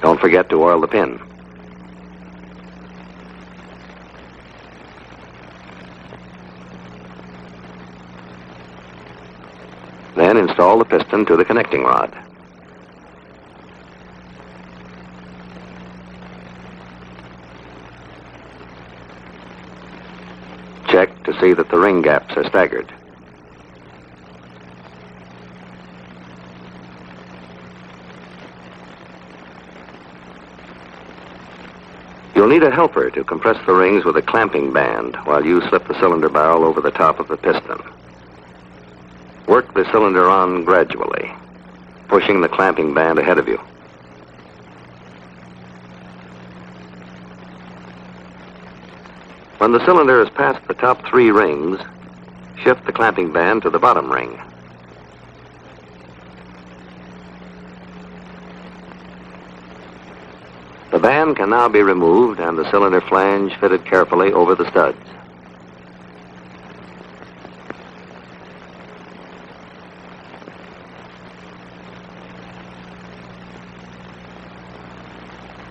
Don't forget to oil the pin. Then install the piston to the connecting rod. Check to see that the ring gaps are staggered. You'll need a helper to compress the rings with a clamping band while you slip the cylinder barrel over the top of the piston. Work the cylinder on gradually, pushing the clamping band ahead of you. When the cylinder is past the top 3 rings, shift the clamping band to the bottom ring. The band can now be removed and the cylinder flange fitted carefully over the studs.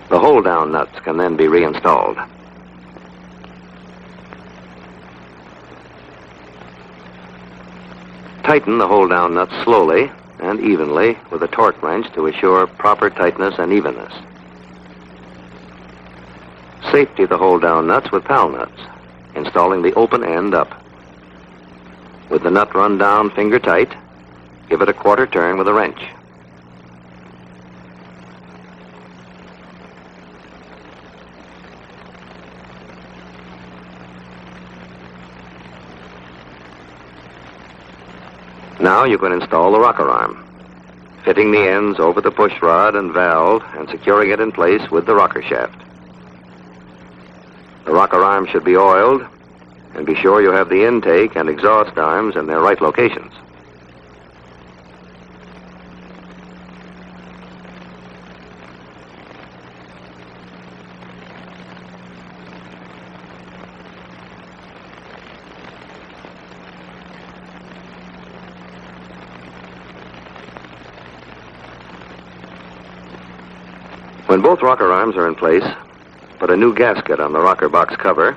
The hold-down nuts can then be reinstalled. Tighten the hold-down nuts slowly and evenly with a torque wrench to assure proper tightness and evenness. Safety the hold-down nuts with pal nuts, installing the open end up. With the nut run down finger tight, give it a quarter turn with a wrench. Now you can install the rocker arm, fitting the ends over the push rod and valve and securing it in place with the rocker shaft. The rocker arm should be oiled, and be sure you have the intake and exhaust arms in their right locations. When both rocker arms are in place, put a new gasket on the rocker box cover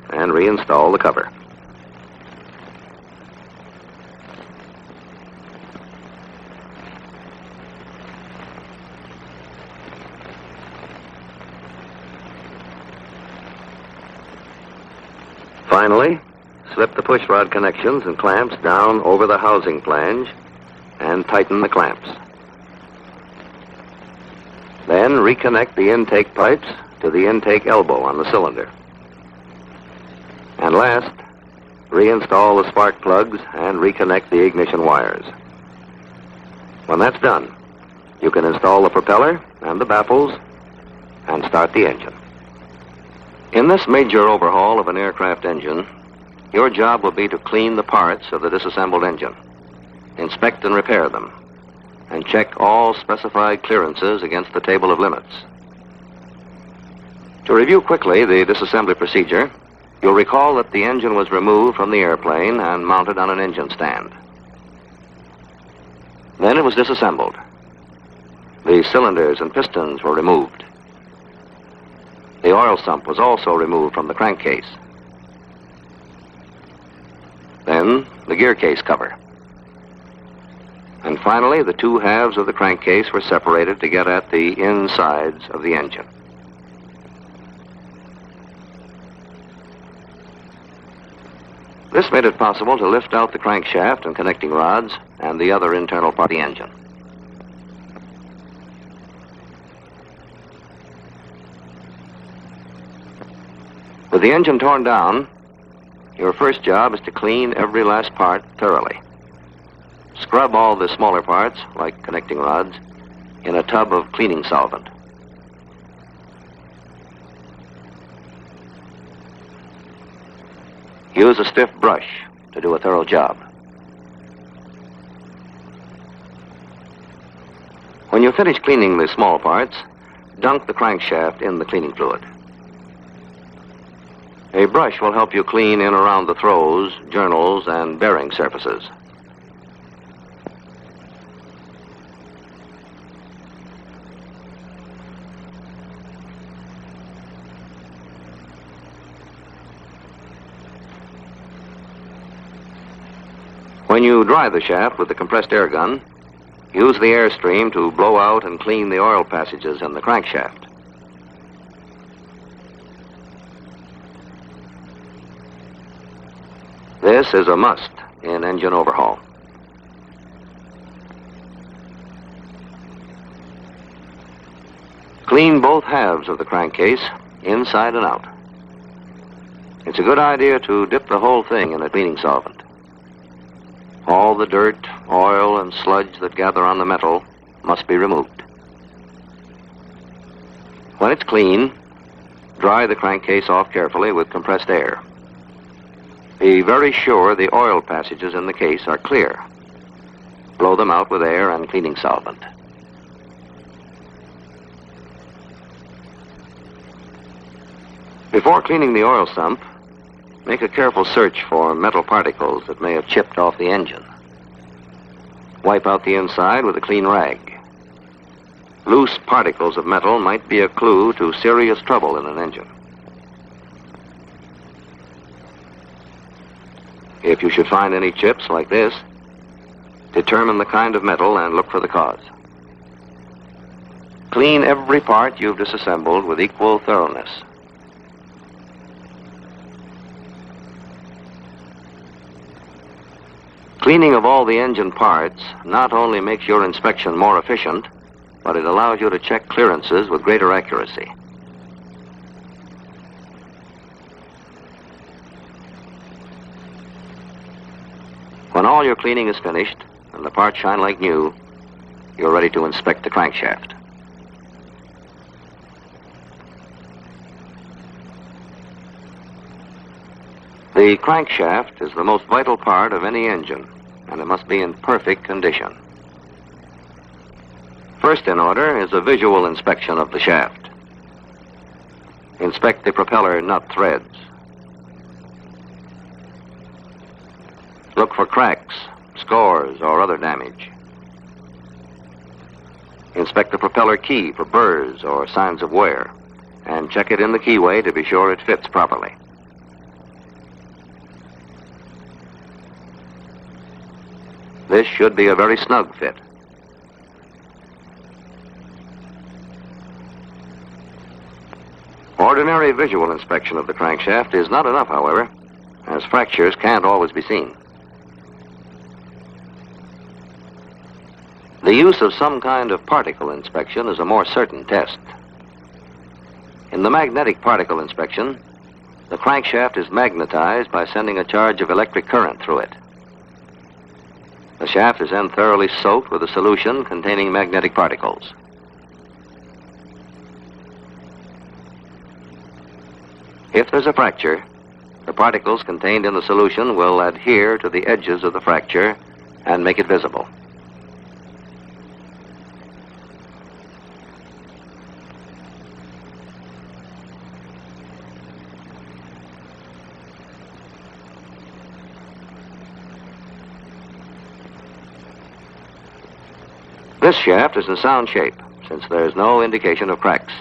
and reinstall the cover. Finally, slip the push rod connections and clamps down over the housing flange and tighten the clamps. Then reconnect the intake pipes to the intake elbow on the cylinder. And last, reinstall the spark plugs and reconnect the ignition wires. When that's done, you can install the propeller and the baffles and start the engine. In this major overhaul of an aircraft engine, your job will be to clean the parts of the disassembled engine, inspect and repair them, and check all specified clearances against the table of limits. To review quickly the disassembly procedure, you'll recall that the engine was removed from the airplane and mounted on an engine stand. Then it was disassembled. The cylinders and pistons were removed. The oil sump was also removed from the crankcase. Then the gear case cover. And finally, the 2 halves of the crankcase were separated to get at the insides of the engine. This made it possible to lift out the crankshaft and connecting rods and the other internal part of the engine. With the engine torn down, your first job is to clean every last part thoroughly. Scrub all the smaller parts, like connecting rods, in a tub of cleaning solvent. Use a stiff brush to do a thorough job. When you finish cleaning the small parts, dunk the crankshaft in the cleaning fluid. A brush will help you clean in around the throws, journals, and bearing surfaces. When you dry the shaft with the compressed air gun, use the airstream to blow out and clean the oil passages in the crankshaft. This is a must in engine overhaul. Clean both halves of the crankcase, inside and out. It's a good idea to dip the whole thing in a cleaning solvent. All the dirt, oil, and sludge that gather on the metal must be removed. When it's clean, dry the crankcase off carefully with compressed air. Be very sure the oil passages in the case are clear. Blow them out with air and cleaning solvent. Before cleaning the oil sump, make a careful search for metal particles that may have chipped off the engine. Wipe out the inside with a clean rag. Loose particles of metal might be a clue to serious trouble in an engine. If you should find any chips like this, determine the kind of metal and look for the cause. Clean every part you've disassembled with equal thoroughness. Cleaning of all the engine parts not only makes your inspection more efficient, but it allows you to check clearances with greater accuracy. When all your cleaning is finished and the parts shine like new, you're ready to inspect the crankshaft. The crankshaft is the most vital part of any engine, and it must be in perfect condition. First in order is a visual inspection of the shaft. Inspect the propeller nut threads. Look for cracks, scores, or other damage. Inspect the propeller key for burrs or signs of wear, and check it in the keyway to be sure it fits properly. This should be a very snug fit. Ordinary visual inspection of the crankshaft is not enough, however, as fractures can't always be seen. The use of some kind of particle inspection is a more certain test. In the magnetic particle inspection, the crankshaft is magnetized by sending a charge of electric current through it. The shaft is then thoroughly soaked with a solution containing magnetic particles. If there's a fracture, the particles contained in the solution will adhere to the edges of the fracture and make it visible. This shaft is in sound shape, since there is no indication of cracks.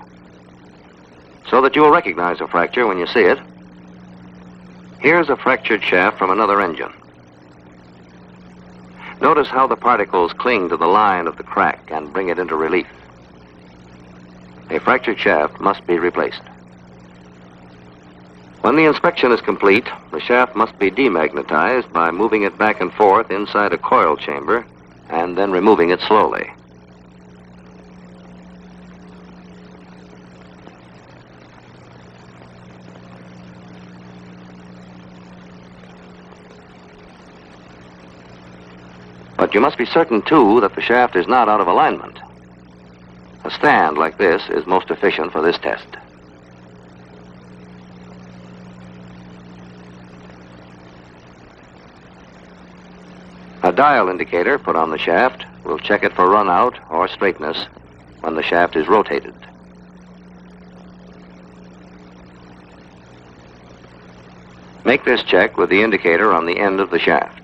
So that you will recognize a fracture when you see it, here's a fractured shaft from another engine. Notice how the particles cling to the line of the crack and bring it into relief. A fractured shaft must be replaced. When the inspection is complete, the shaft must be demagnetized by moving it back and forth inside a coil chamber and then removing it slowly. But you must be certain, too, that the shaft is not out of alignment. A stand like this is most efficient for this test. A dial indicator put on the shaft will check it for runout or straightness when the shaft is rotated. Make this check with the indicator on the end of the shaft.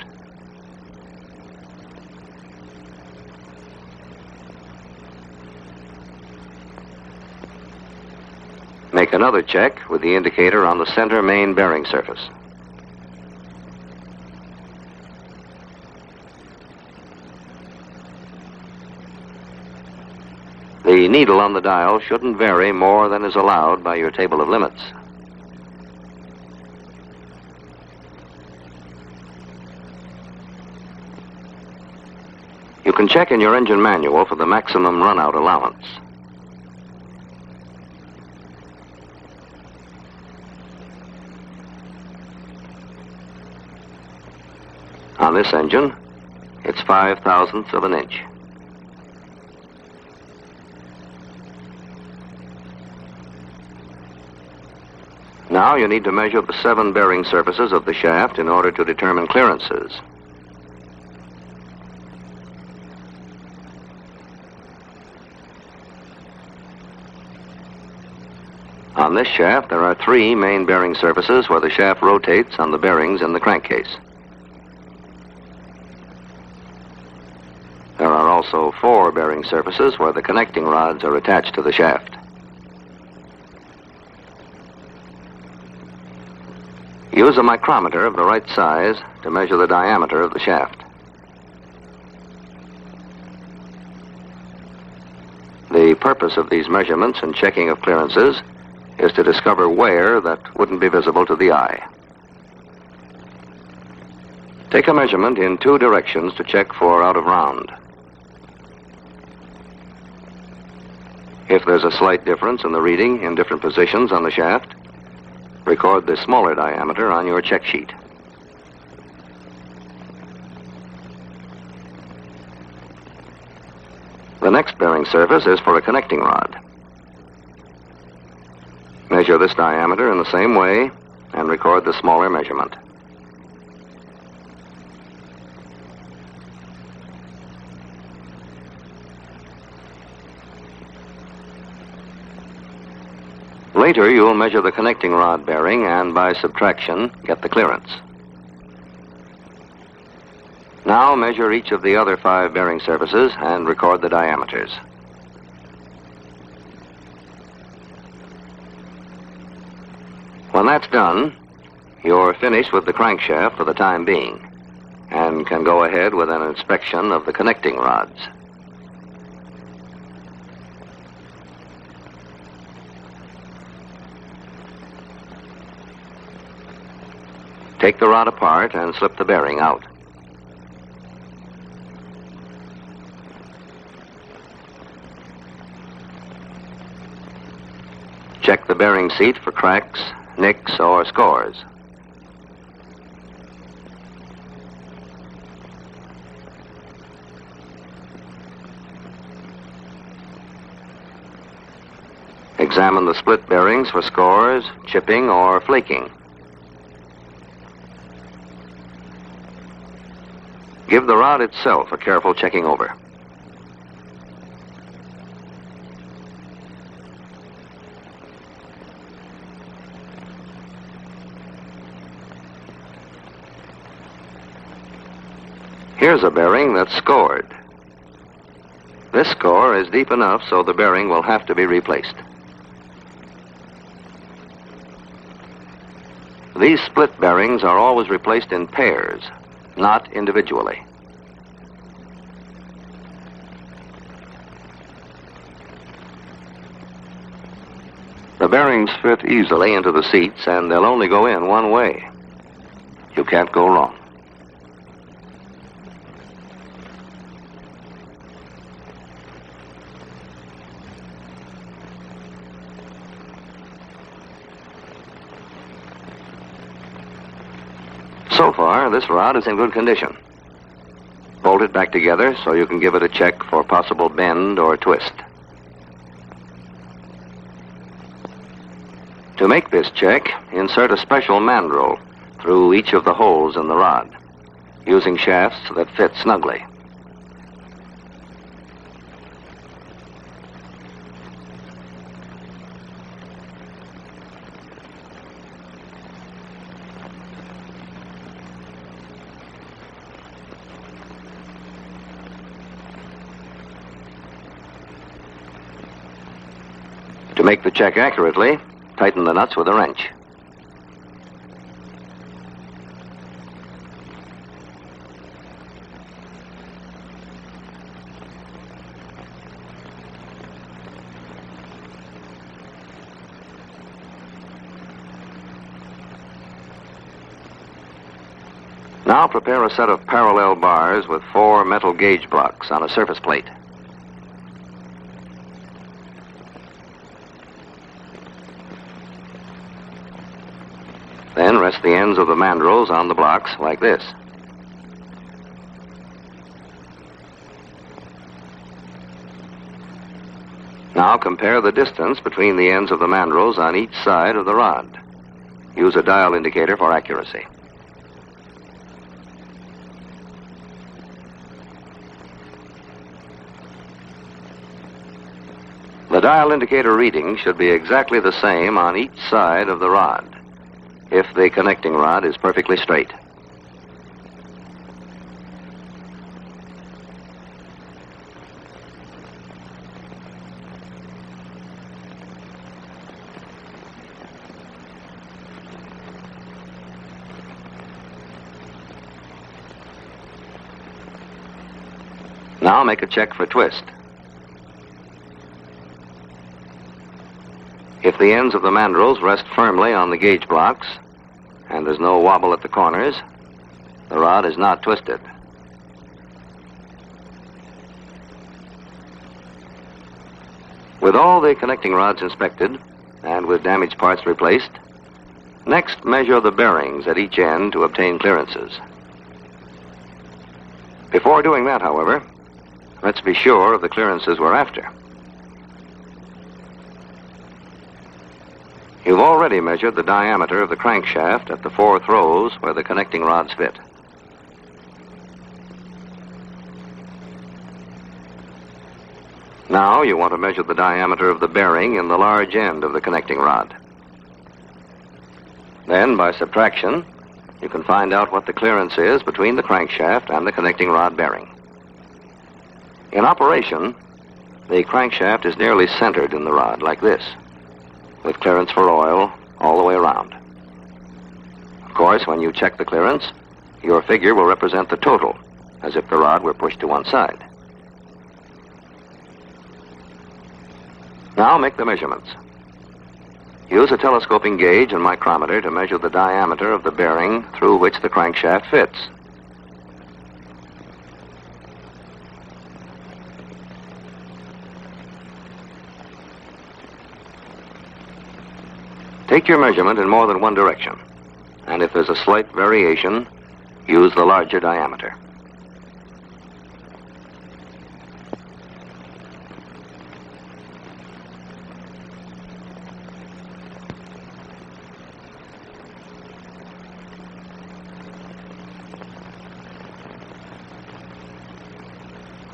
Make another check with the indicator on the center main bearing surface. The needle on the dial shouldn't vary more than is allowed by your table of limits. You can check in your engine manual for the maximum runout allowance. On this engine, it's 5/1000ths of an inch. Now you need to measure the 7 bearing surfaces of the shaft in order to determine clearances. On this shaft, there are 3 main bearing surfaces where the shaft rotates on the bearings in the crankcase. There are also 4 bearing surfaces where the connecting rods are attached to the shaft. Use a micrometer of the right size to measure the diameter of the shaft. The purpose of these measurements and checking of clearances is to discover wear that wouldn't be visible to the eye. Take a measurement in 2 directions to check for out of round. If there's a slight difference in the reading in different positions on the shaft, record the smaller diameter on your check sheet. The next bearing surface is for a connecting rod. Measure this diameter in the same way and record the smaller measurement. Later, you'll measure the connecting rod bearing and, by subtraction, get the clearance. Now measure each of the other 5 bearing surfaces and record the diameters. When that's done, you're finished with the crankshaft for the time being and can go ahead with an inspection of the connecting rods. Take the rod apart and slip the bearing out. Check the bearing seat for cracks, nicks, or scores. Examine the split bearings for scores, chipping, or flaking. Give the rod itself a careful checking over. Here's a bearing that's scored. This score is deep enough so the bearing will have to be replaced. These split bearings are always replaced in pairs, not individually. The bearings fit easily into the seats and they'll only go in one way. You can't go wrong. So far, this rod is in good condition. Bolted it back together so you can give it a check for possible bend or twist. To make this check, insert a special mandrel through each of the holes in the rod, using shafts that fit snugly. To make the check accurately, tighten the nuts with a wrench. Now prepare a set of parallel bars with 4 metal gauge blocks on a surface plate. Then rest the ends of the mandrels on the blocks like this. Now compare the distance between the ends of the mandrels on each side of the rod. Use a dial indicator for accuracy. The dial indicator reading should be exactly the same on each side of the rod, if the connecting rod is perfectly straight. Now make a check for twist. If the ends of the mandrels rest firmly on the gauge blocks and there's no wobble at the corners, the rod is not twisted. With all the connecting rods inspected and with damaged parts replaced, next measure the bearings at each end to obtain clearances. Before doing that, however, let's be sure of the clearances we're after. You've already measured the diameter of the crankshaft at the 4 throws where the connecting rods fit. Now you want to measure the diameter of the bearing in the large end of the connecting rod. Then, by subtraction, you can find out what the clearance is between the crankshaft and the connecting rod bearing. In operation, the crankshaft is nearly centered in the rod, like this, with clearance for oil all the way around. Of course, when you check the clearance, your figure will represent the total, as if the rod were pushed to one side. Now make the measurements. Use a telescoping gauge and micrometer to measure the diameter of the bearing through which the crankshaft fits. Take your measurement in more than one direction, and if there's a slight variation, use the larger diameter.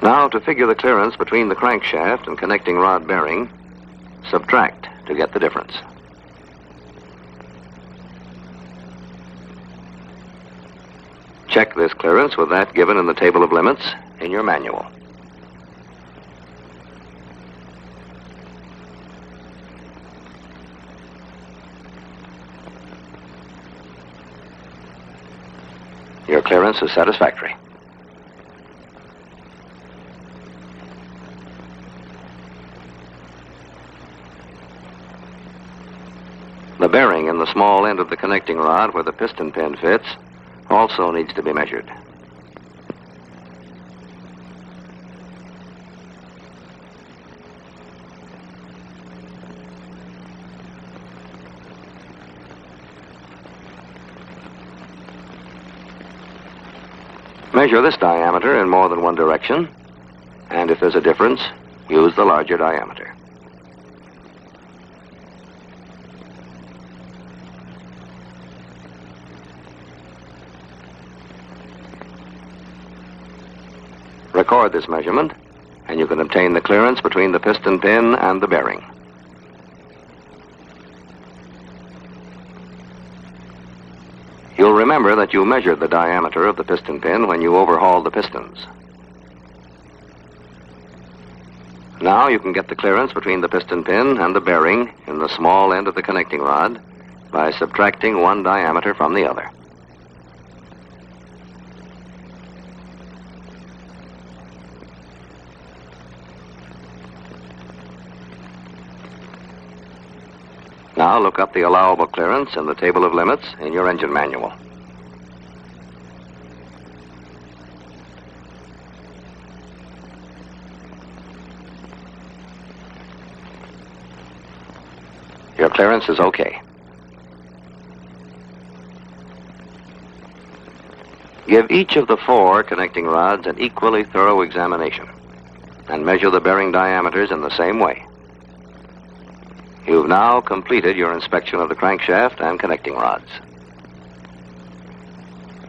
Now, to figure the clearance between the crankshaft and connecting rod bearing, subtract to get the difference. Check this clearance with that given in the table of limits in your manual. Your clearance is satisfactory. The bearing in the small end of the connecting rod where the piston pin fits also needs to be measured. Measure this diameter in more than one direction, and if there's a difference, use the larger diameter. Record this measurement, and you can obtain the clearance between the piston pin and the bearing. You'll remember that you measured the diameter of the piston pin when you overhauled the pistons. Now you can get the clearance between the piston pin and the bearing in the small end of the connecting rod by subtracting one diameter from the other. Now look up the allowable clearance in the table of limits in your engine manual. Your clearance is okay. Give each of the 4 connecting rods an equally thorough examination and measure the bearing diameters in the same way. You've now completed your inspection of the crankshaft and connecting rods.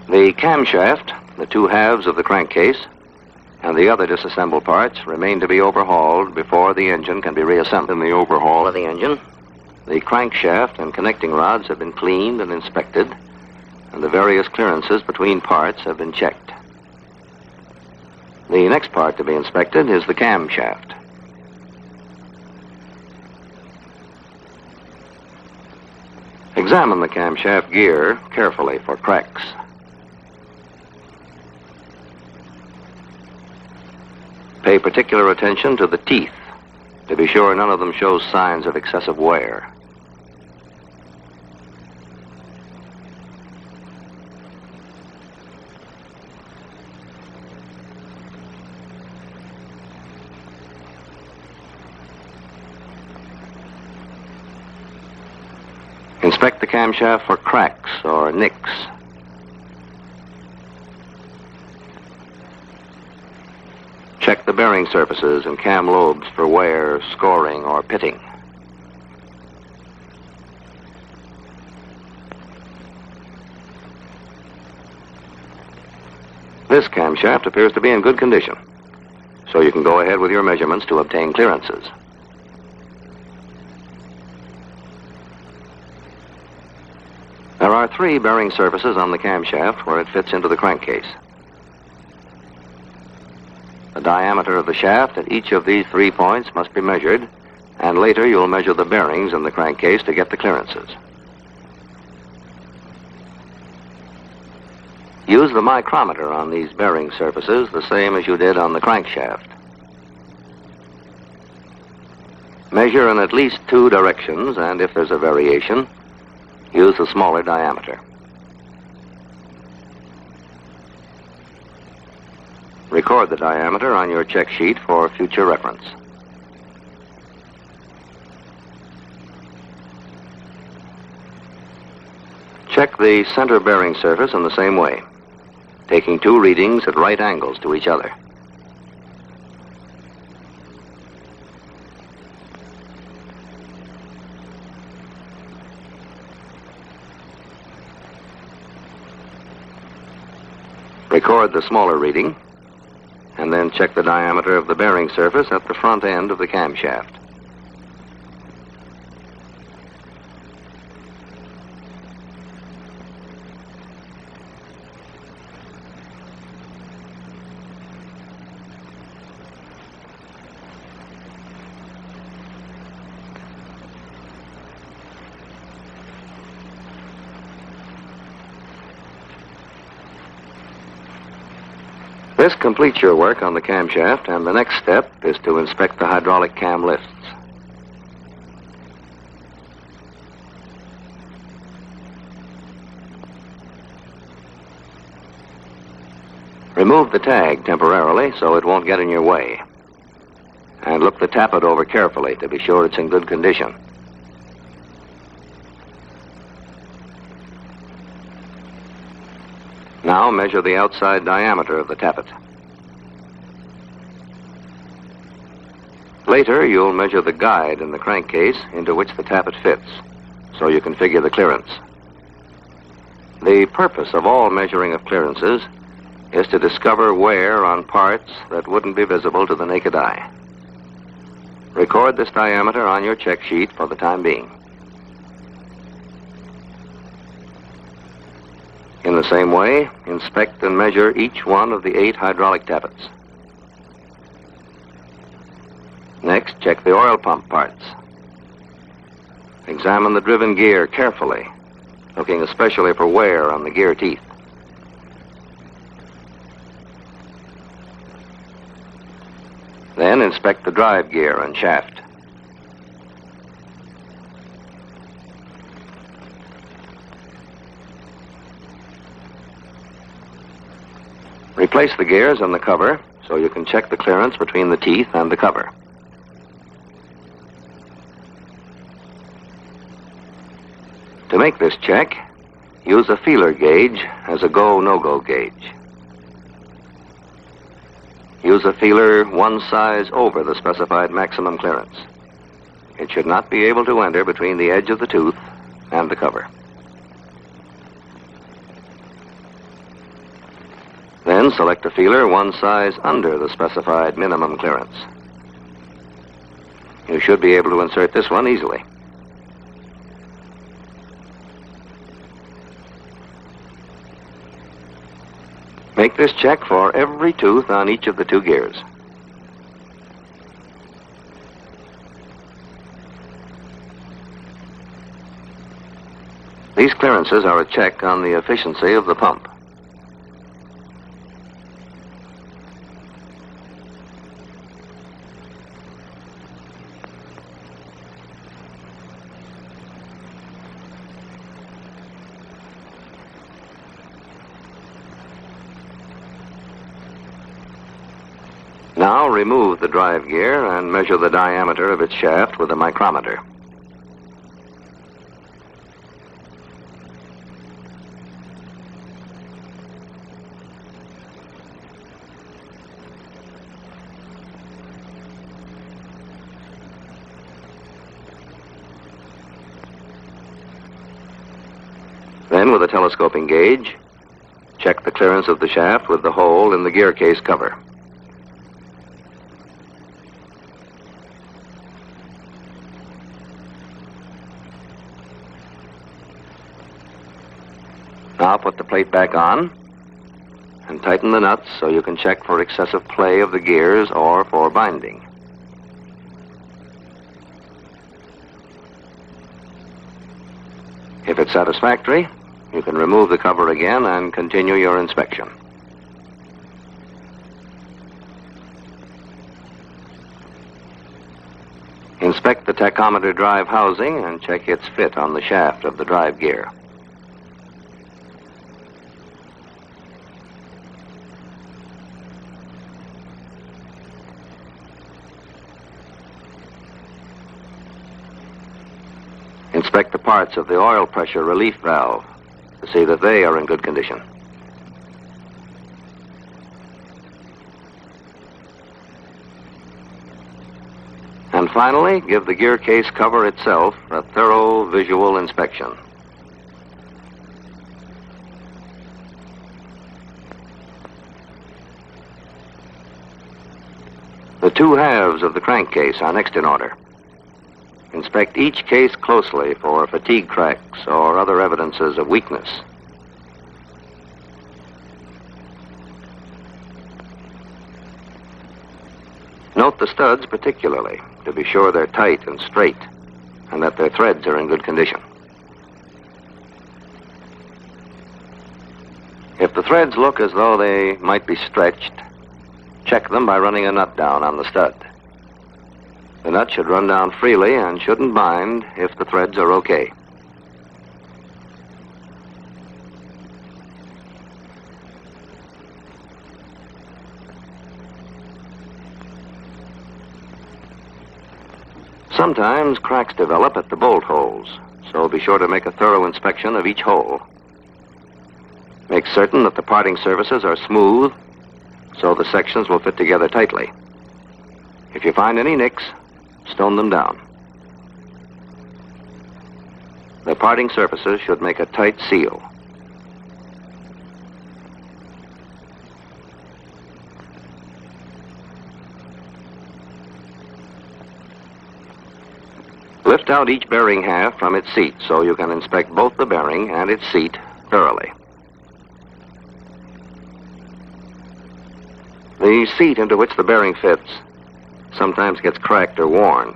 The camshaft, the 2 halves of the crankcase, and the other disassembled parts remain to be overhauled before the engine can be reassembled. In the overhaul of the engine, the crankshaft and connecting rods have been cleaned and inspected, and the various clearances between parts have been checked. The next part to be inspected is the camshaft. Examine the camshaft gear carefully for cracks. Pay particular attention to the teeth to be sure none of them shows signs of excessive wear. Inspect the camshaft for cracks or nicks. Check the bearing surfaces and cam lobes for wear, scoring, or pitting. This camshaft appears to be in good condition, so you can go ahead with your measurements to obtain clearances. There are 3 bearing surfaces on the camshaft where it fits into the crankcase. The diameter of the shaft at each of these 3 points must be measured, and later you'll measure the bearings in the crankcase to get the clearances. Use the micrometer on these bearing surfaces the same as you did on the crankshaft. Measure in at least 2 directions, and if there's a variation, use the smaller diameter. Record the diameter on your check sheet for future reference. Check the center bearing surface in the same way, taking 2 readings at right angles to each other. Record the smaller reading, and then check the diameter of the bearing surface at the front end of the camshaft. This completes your work on the camshaft, and the next step is to inspect the hydraulic cam lifts. Remove the tag temporarily so it won't get in your way. And look the tappet over carefully to be sure it's in good condition. Now measure the outside diameter of the tappet. Later, you'll measure the guide in the crankcase into which the tappet fits, so you can figure the clearance. The purpose of all measuring of clearances is to discover wear on parts that wouldn't be visible to the naked eye. Record this diameter on your check sheet for the time being. In the same way, inspect and measure each one of the 8 hydraulic tappets. Next, check the oil pump parts. Examine the driven gear carefully, looking especially for wear on the gear teeth. Then inspect the drive gear and shaft. Replace the gears and the cover so you can check the clearance between the teeth and the cover. To make this check, use a feeler gauge as a go-no-go gauge. Use a feeler one size over the specified maximum clearance. It should not be able to enter between the edge of the tooth and the cover. Then select a feeler one size under the specified minimum clearance. You should be able to insert this one easily. Make this check for every tooth on each of the 2 gears. These clearances are a check on the efficiency of the pump. Now remove the drive gear and measure the diameter of its shaft with a micrometer. Then, with a telescoping gauge, check the clearance of the shaft with the hole in the gear case cover. Now put the plate back on and tighten the nuts so you can check for excessive play of the gears or for binding. If it's satisfactory, you can remove the cover again and continue your inspection. Inspect the tachometer drive housing and check its fit on the shaft of the drive gear. Inspect the parts of the oil pressure relief valve to see that they are in good condition. And finally, give the gear case cover itself a thorough visual inspection. The 2 halves of the crankcase are next in order. Inspect each case closely for fatigue cracks or other evidences of weakness. Note the studs particularly to be sure they're tight and straight and that their threads are in good condition. If the threads look as though they might be stretched, check them by running a nut down on the stud. The nut should run down freely and shouldn't bind if the threads are okay. Sometimes cracks develop at the bolt holes, so be sure to make a thorough inspection of each hole. Make certain that the parting surfaces are smooth so the sections will fit together tightly. If you find any nicks, stone them down. The parting surfaces should make a tight seal. Lift out each bearing half from its seat so you can inspect both the bearing and its seat thoroughly. The seat into which the bearing fits sometimes gets cracked or worn,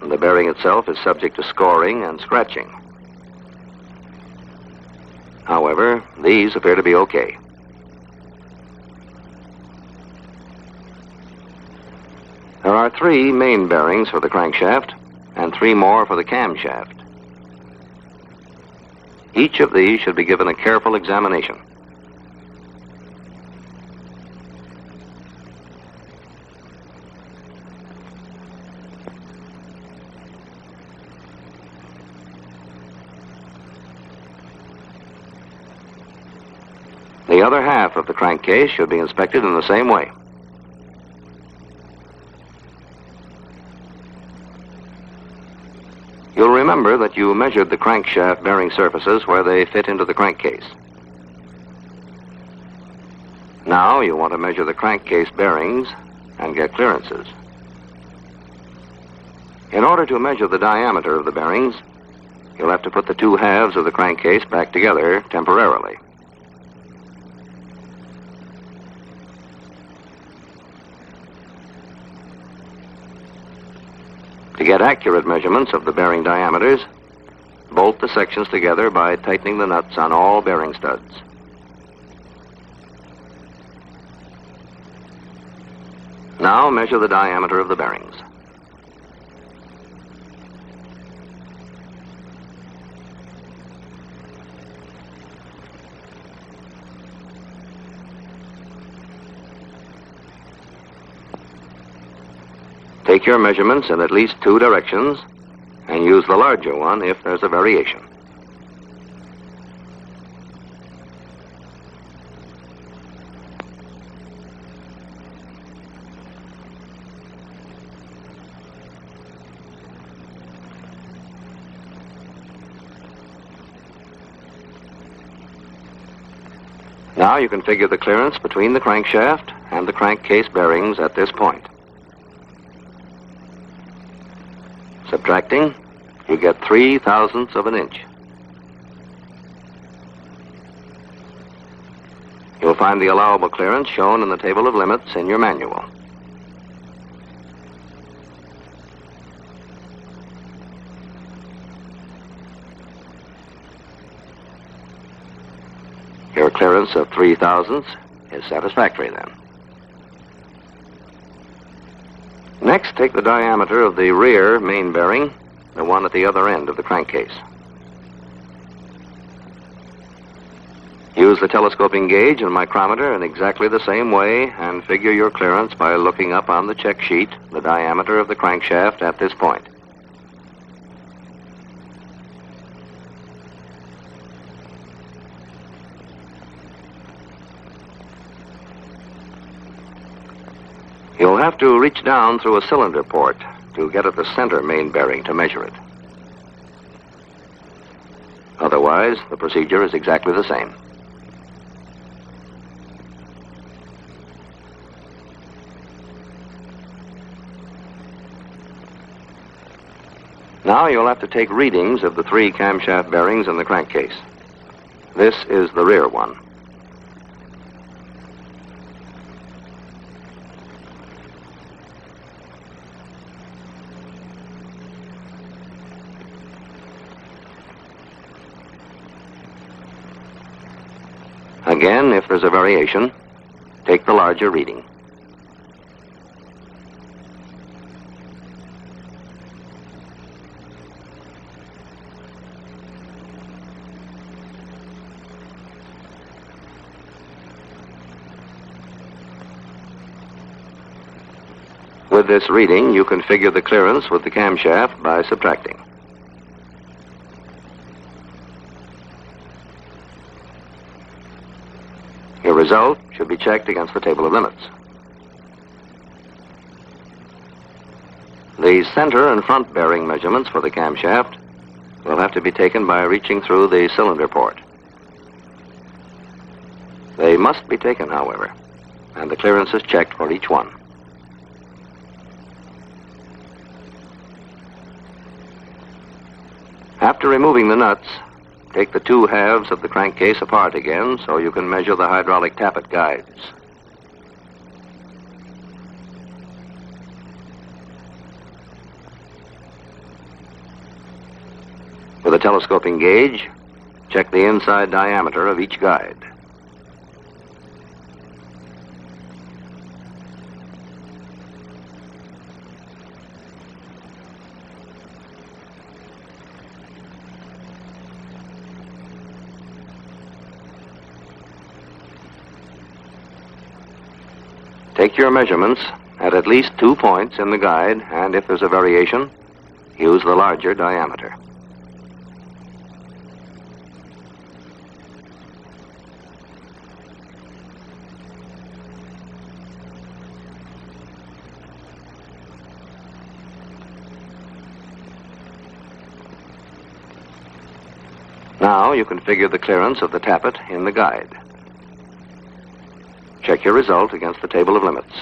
and the bearing itself is subject to scoring and scratching. However, these appear to be okay. There are 3 main bearings for the crankshaft and 3 more for the camshaft. Each of these should be given a careful examination. The other half of the crankcase should be inspected in the same way. You'll remember that you measured the crankshaft bearing surfaces where they fit into the crankcase. Now you want to measure the crankcase bearings and get clearances. In order to measure the diameter of the bearings, you'll have to put the 2 halves of the crankcase back together temporarily. To get accurate measurements of the bearing diameters, bolt the sections together by tightening the nuts on all bearing studs. Now measure the diameter of the bearings. Take your measurements in at least 2 directions and use the larger one if there's a variation. Now you can figure the clearance between the crankshaft and the crankcase bearings at this point. Subtracting, you get 3/1000ths of an inch. You'll find the allowable clearance shown in the table of limits in your manual. Your clearance of 3/1000ths is satisfactory then. Next, take the diameter of the rear main bearing, the one at the other end of the crankcase. Use the telescoping gauge and micrometer in exactly the same way and figure your clearance by looking up on the check sheet the diameter of the crankshaft at this point. You'll have to reach down through a cylinder port to get at the center main bearing to measure it. Otherwise, the procedure is exactly the same. Now you'll have to take readings of the 3 camshaft bearings in the crankcase. This is the rear one. Again, if there's a variation, take the larger reading. With this reading, you can figure the clearance with the camshaft by subtracting. result should be checked against the table of limits. The center and front bearing measurements for the camshaft will have to be taken by reaching through the cylinder port. They must be taken, however, and the clearance is checked for each one. After removing the nuts, take the two halves of the crankcase apart again so you can measure the hydraulic tappet guides. With a telescoping gauge, check the inside diameter of each guide. Take your measurements at least 2 points in the guide, and if there's a variation, use the larger diameter. Now you can figure the clearance of the tappet in the guide. Check your result against the table of limits.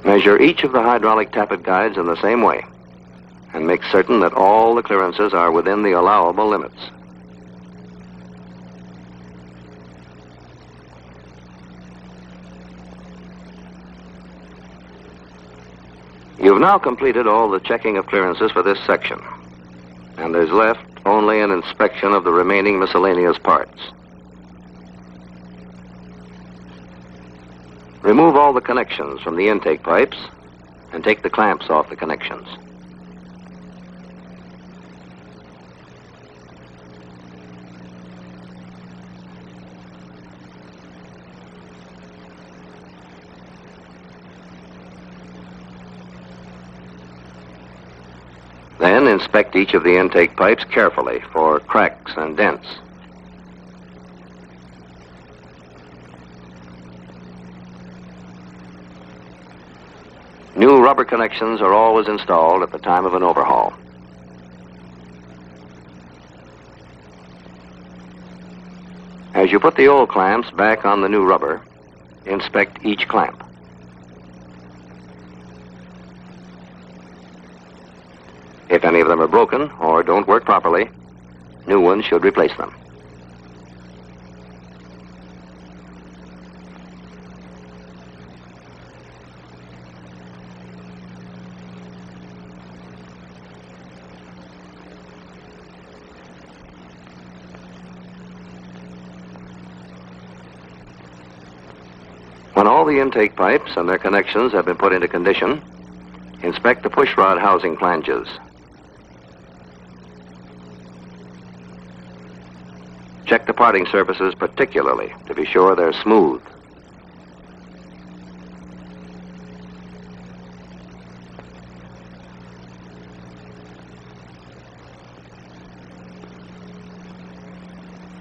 Measure each of the hydraulic tappet guides in the same way and make certain that all the clearances are within the allowable limits. You've now completed all the checking of clearances for this section, and there's left only an inspection of the remaining miscellaneous parts. Remove all the connections from the intake pipes and take the clamps off the connections. Then inspect each of the intake pipes carefully for cracks and dents. New rubber connections are always installed at the time of an overhaul. As you put the old clamps back on the new rubber, inspect each clamp. If any of them are broken or don't work properly, new ones should replace them. When all the intake pipes and their connections have been put into condition, inspect the pushrod housing flanges. Check the parting surfaces particularly to be sure they're smooth.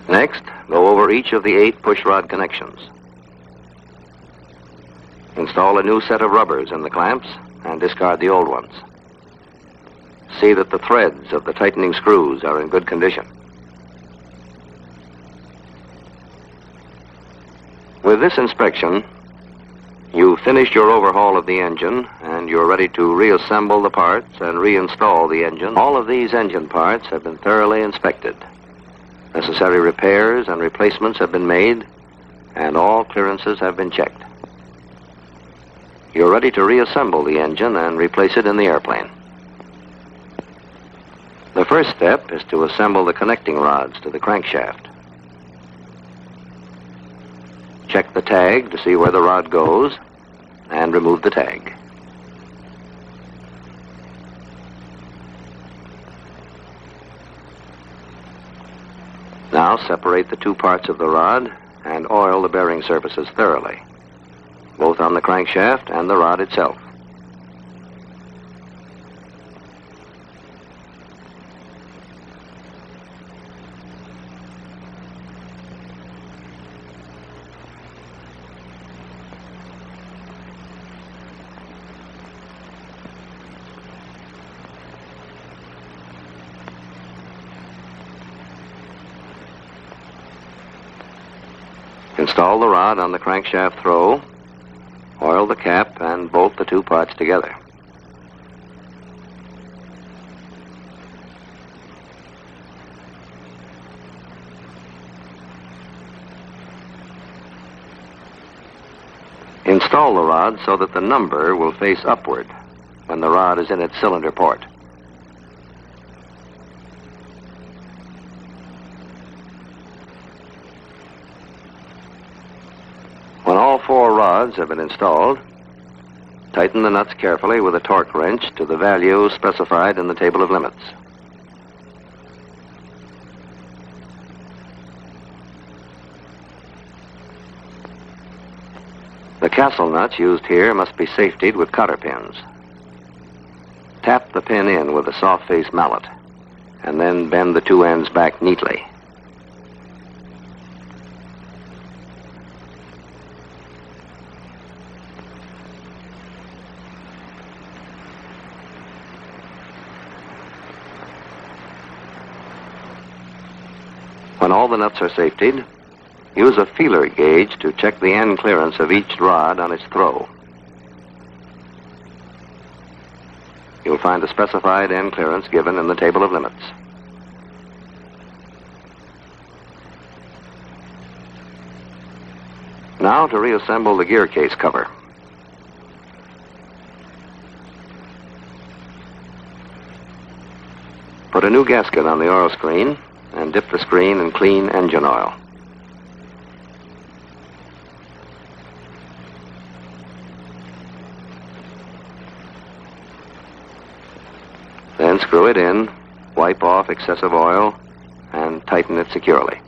Next, go over each of the 8 pushrod connections. Install a new set of rubbers in the clamps and discard the old ones. See that the threads of the tightening screws are in good condition. With this inspection, you've finished your overhaul of the engine and you're ready to reassemble the parts and reinstall the engine. All of these engine parts have been thoroughly inspected. Necessary repairs and replacements have been made, and all clearances have been checked. You're ready to reassemble the engine and replace it in the airplane. The first step is to assemble the connecting rods to the crankshaft. Check the tag to see where the rod goes, and remove the tag. Now separate the 2 parts of the rod and oil the bearing surfaces thoroughly, both on the crankshaft and the rod itself. Install the rod on the crankshaft throw, oil the cap, and bolt the two parts together. Install the rod so that the number will face upward when the rod is in its cylinder port. When all four rods have been installed, tighten the nuts carefully with a torque wrench to the value specified in the table of limits. The castle nuts used here must be safetied with cotter pins. Tap the pin in with a soft face mallet, and then bend the two ends back neatly. When all the nuts are safetied, use a feeler gauge to check the end clearance of each rod on its throw. You'll find the specified end clearance given in the table of limits. Now to reassemble the gear case cover. Put a new gasket on the oil screen and dip the screen in clean engine oil. Then screw it in, wipe off excessive oil, and tighten it securely.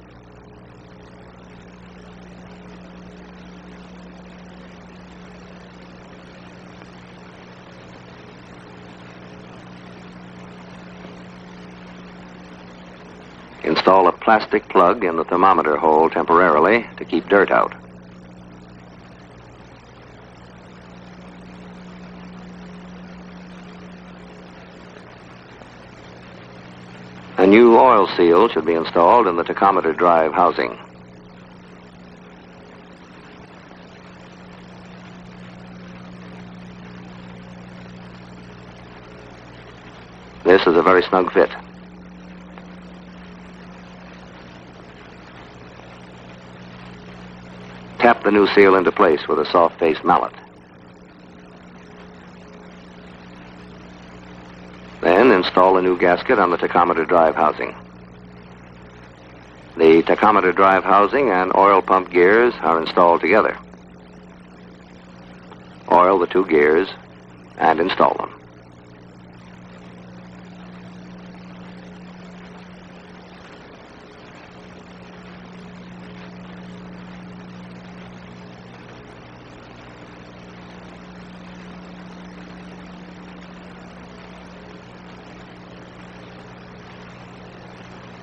Install a plastic plug in the thermometer hole temporarily to keep dirt out. A new oil seal should be installed in the tachometer drive housing. This is a very snug fit. Tap the new seal into place with a soft face mallet. Then install a new gasket on the tachometer drive housing. The tachometer drive housing and oil pump gears are installed together. Oil the two gears and install them.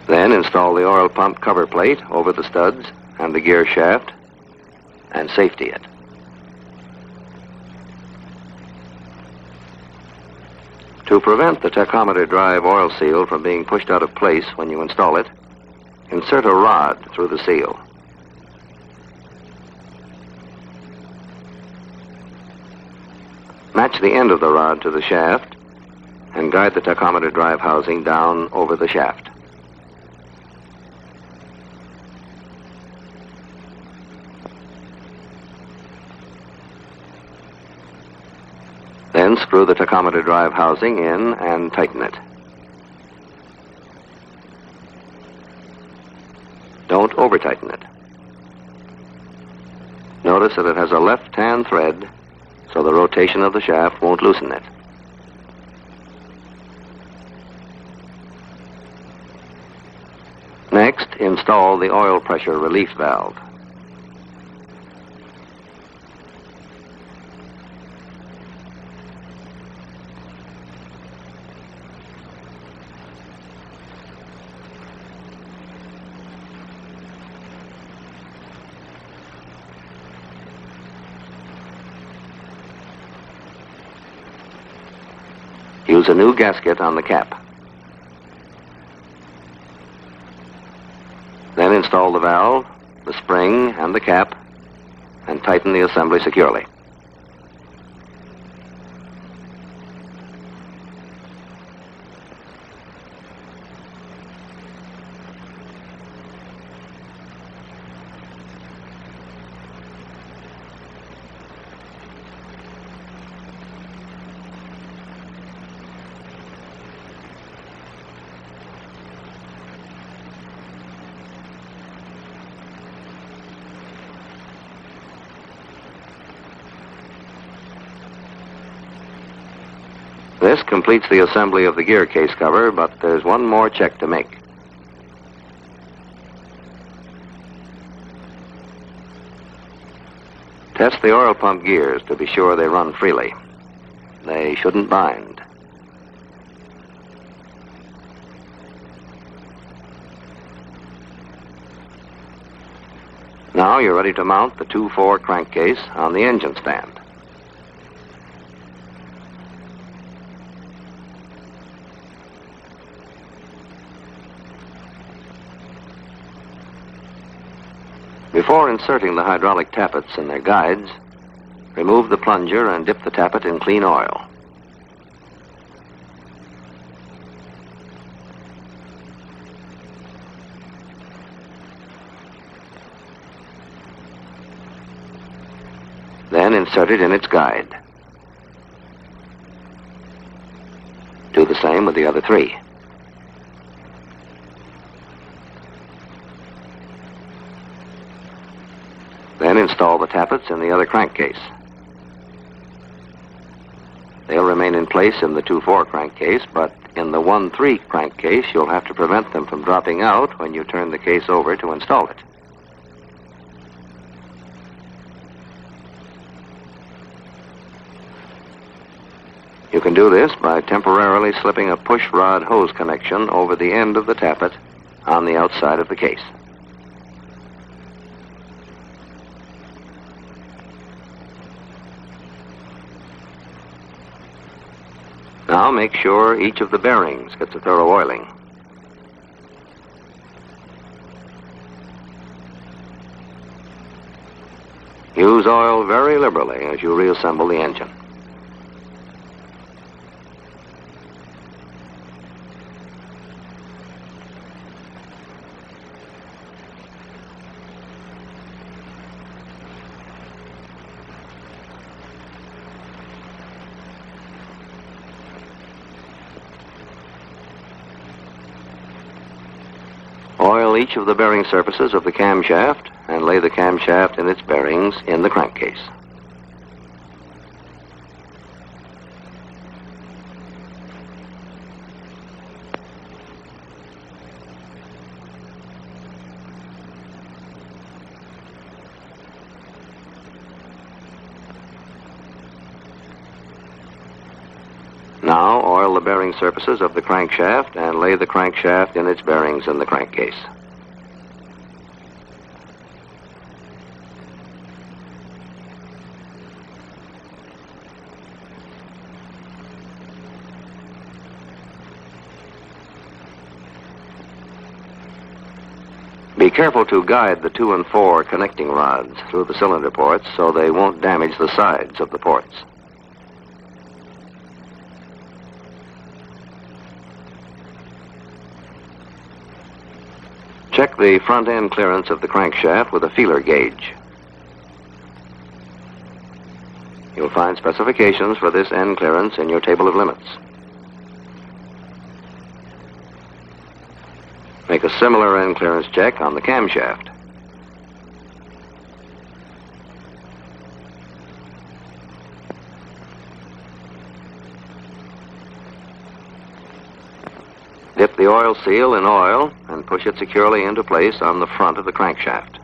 Then install the oil pump cover plate over the studs and the gear shaft and safety it. To prevent the tachometer drive oil seal from being pushed out of place when you install it, insert a rod through the seal. Match the end of the rod to the shaft and guide the tachometer drive housing down over the shaft. Then screw the tachometer drive housing in and tighten it. Don't over-tighten it. Notice that it has a left-hand thread, so the rotation of the shaft won't loosen it. Next, install the oil pressure relief valve. Use a new gasket on the cap. Then install the valve the spring and the cap, and tighten the assembly securely. This completes the assembly of the gear case cover, but there's one more check to make. Test the oil pump gears to be sure they run freely. They shouldn't bind. Now you're ready to mount the 2-4 crankcase on the engine stand. Before inserting the hydraulic tappets in their guides, remove the plunger and dip the tappet in clean oil. Then insert it in its guide. Do the same with the other 3. Then install the tappets in the other crankcase. They'll remain in place in the 2-4 crankcase, but in the 1-3 crankcase, you'll have to prevent them from dropping out when you turn the case over to install it. You can do this by temporarily slipping a push rod hose connection over the end of the tappet on the outside of the case. Now make sure each of the bearings gets a thorough oiling. Use oil very liberally as you reassemble the engine. Oil each of the bearing surfaces of the camshaft and lay the camshaft and its bearings in the crankcase. Now oil the bearing surfaces of the crankshaft and lay the crankshaft in its bearings in the crankcase. Be careful to guide the 2 and 4 connecting rods through the cylinder ports so they won't damage the sides of the ports. Check the front end clearance of the crankshaft with a feeler gauge. You'll find specifications for this end clearance in your table of limits. Make a similar end clearance check on the camshaft. Dip the oil seal in oil and push it securely into place on the front of the crankshaft.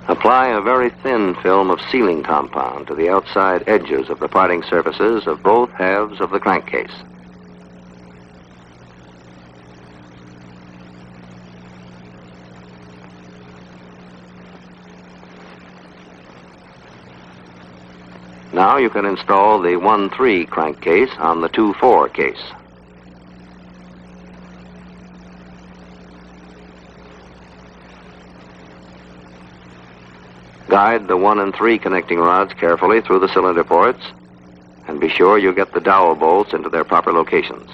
Apply a very thin film of sealing compound to the outside edges of the parting surfaces of both halves of the crankcase. Now you can install the 1-3 crankcase on the 2-4 case. Guide the 1 and 3 connecting rods carefully through the cylinder ports, and be sure you get the dowel bolts into their proper locations.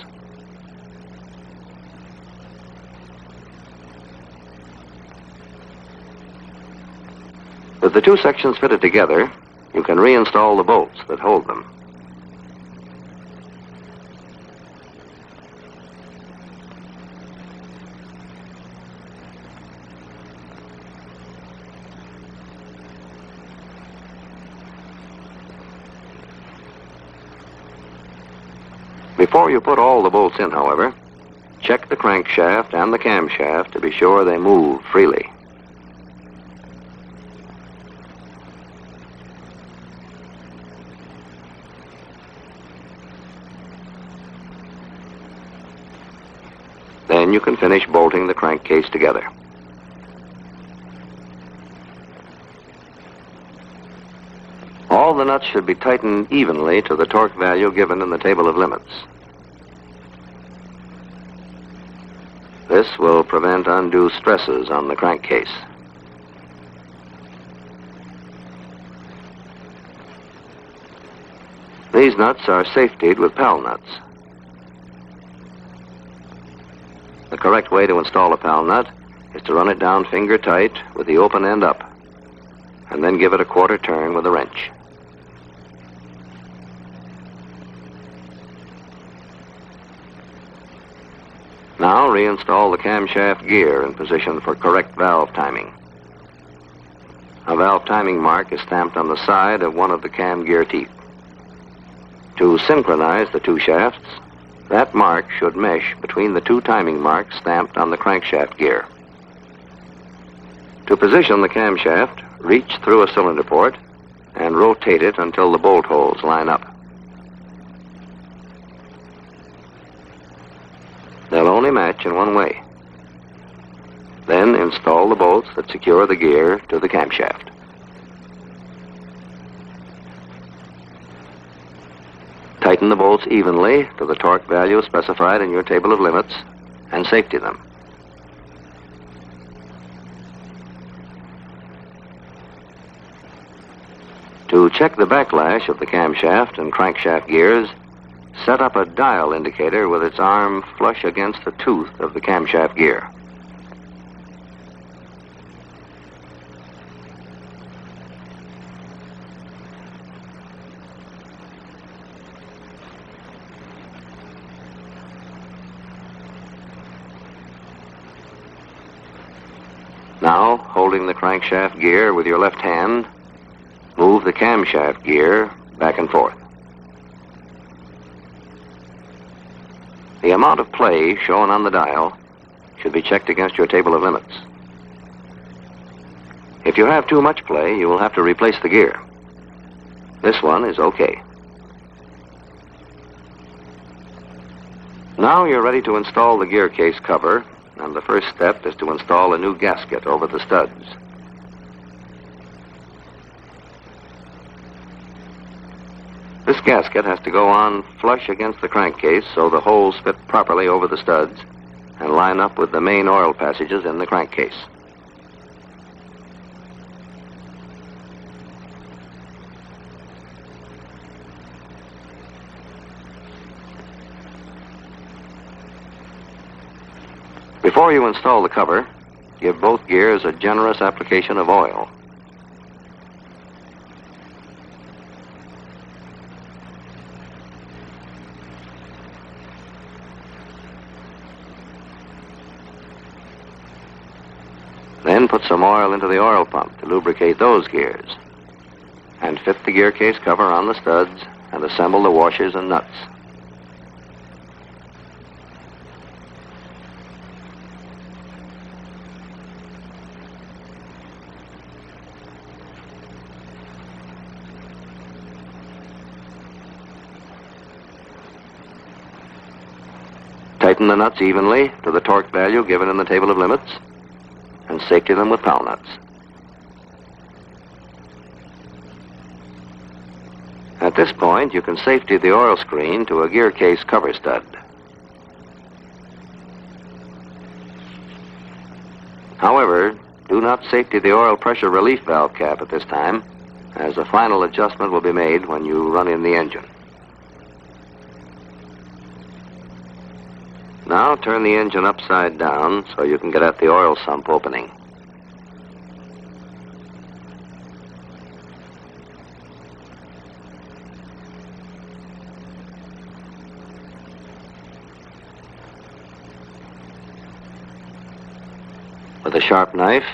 With the two sections fitted together, you can reinstall the bolts that hold them. Before you put all the bolts in, however, check the crankshaft and the camshaft to be sure they move freely. Then you can finish bolting the crankcase together. All the nuts should be tightened evenly to the torque value given in the table of limits. This will prevent undue stresses on the crankcase. These nuts are safetied with pal nuts. The correct way to install a pal nut is to run it down finger tight with the open end up, and then give it a quarter turn with a wrench. Now reinstall the camshaft gear in position for correct valve timing. A valve timing mark is stamped on the side of one of the cam gear teeth. To synchronize the two shafts, that mark should mesh between the two timing marks stamped on the crankshaft gear. To position the camshaft, reach through a cylinder port and rotate it until the bolt holes line up. They'll only match in one way. Then install the bolts that secure the gear to the camshaft. Tighten the bolts evenly to the torque value specified in your table of limits and safety them. To check the backlash of the camshaft and crankshaft gears, set up a dial indicator with its arm flush against the tooth of the camshaft gear. Now, holding the crankshaft gear with your left hand, move the camshaft gear back and forth. The amount of play shown on the dial should be checked against your table of limits. If you have too much play, you will have to replace the gear. This one is okay. Now you're ready to install the gear case cover, and the first step is to install a new gasket over the studs. This gasket has to go on flush against the crankcase so the holes fit properly over the studs and line up with the main oil passages in the crankcase. Before you install the cover, give both gears a generous application of oil. Then put some oil into the oil pump to lubricate those gears, and fit the gear case cover on the studs and assemble the washers and nuts. Tighten the nuts evenly to the torque value given in the table of limits, and safety them with pal nuts. At this point, you can safety the oil screen to a gear case cover stud. However, do not safety the oil pressure relief valve cap at this time, as a final adjustment will be made when you run in the engine. Now turn the engine upside down so you can get at the oil sump opening. With a sharp knife,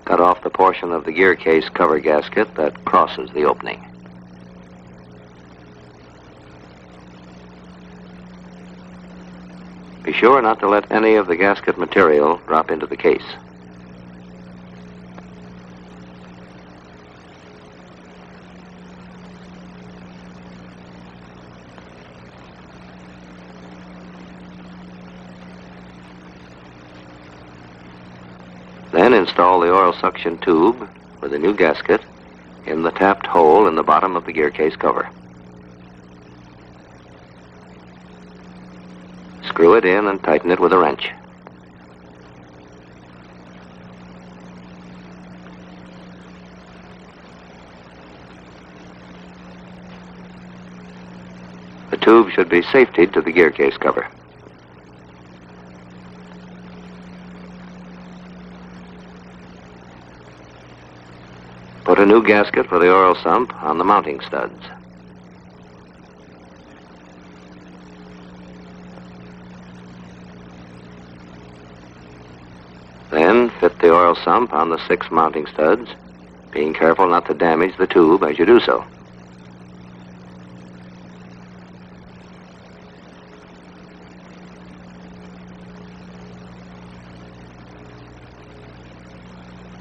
cut off the portion of the gear case cover gasket that crosses the opening. Be sure not to let any of the gasket material drop into the case. Then install the oil suction tube with a new gasket in the tapped hole in the bottom of the gear case cover. Screw it in and tighten it with a wrench. The tube should be safetied to the gear case cover. Put a new gasket for the oil sump on the mounting studs. Then fit the oil sump on the 6 mounting studs, being careful not to damage the tube as you do so.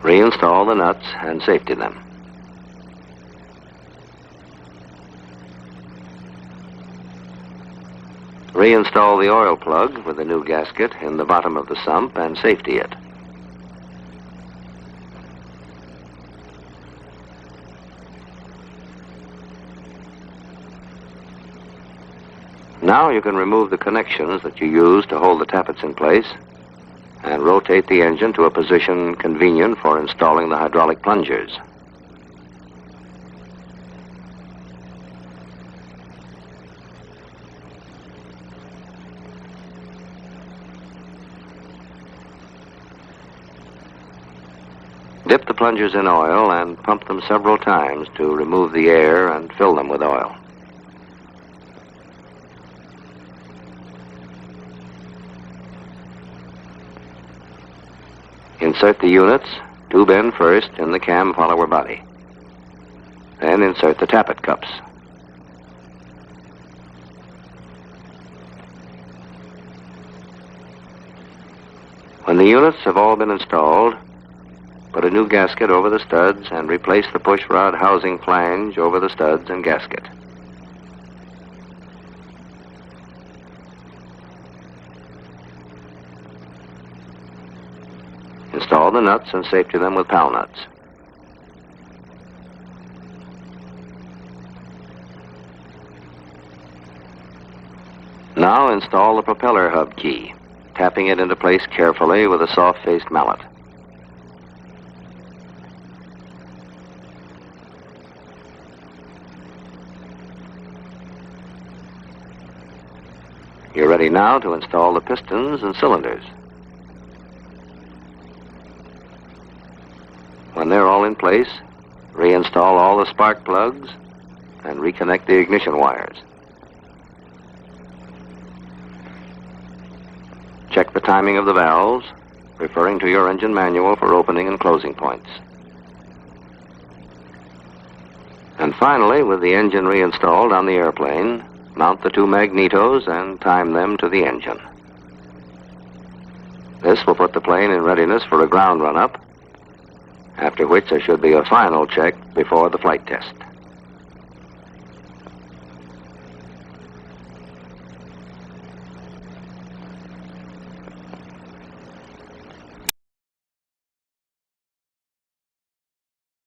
Reinstall the nuts and safety them. Reinstall the oil plug with the new gasket in the bottom of the sump and safety it. Now you can remove the connections that you use to hold the tappets in place and rotate the engine to a position convenient for installing the hydraulic plungers. Dip the plungers in oil and pump them several times to remove the air and fill them with oil. Insert the units, tube end first, in the cam follower body. Then insert the tappet cups. When the units have all been installed, put a new gasket over the studs and replace the push rod housing flange over the studs and gasket. Install the nuts and safety them with pal nuts. Now install the propeller hub key, tapping it into place carefully with a soft-faced mallet. You're ready now to install the pistons and cylinders. When they're all in place, reinstall all the spark plugs and reconnect the ignition wires. Check the timing of the valves, referring to your engine manual for opening and closing points. And finally, with the engine reinstalled on the airplane, mount the 2 magnetos and time them to the engine. This will put the plane in readiness for a ground run-up, after which there should be a final check before the flight test.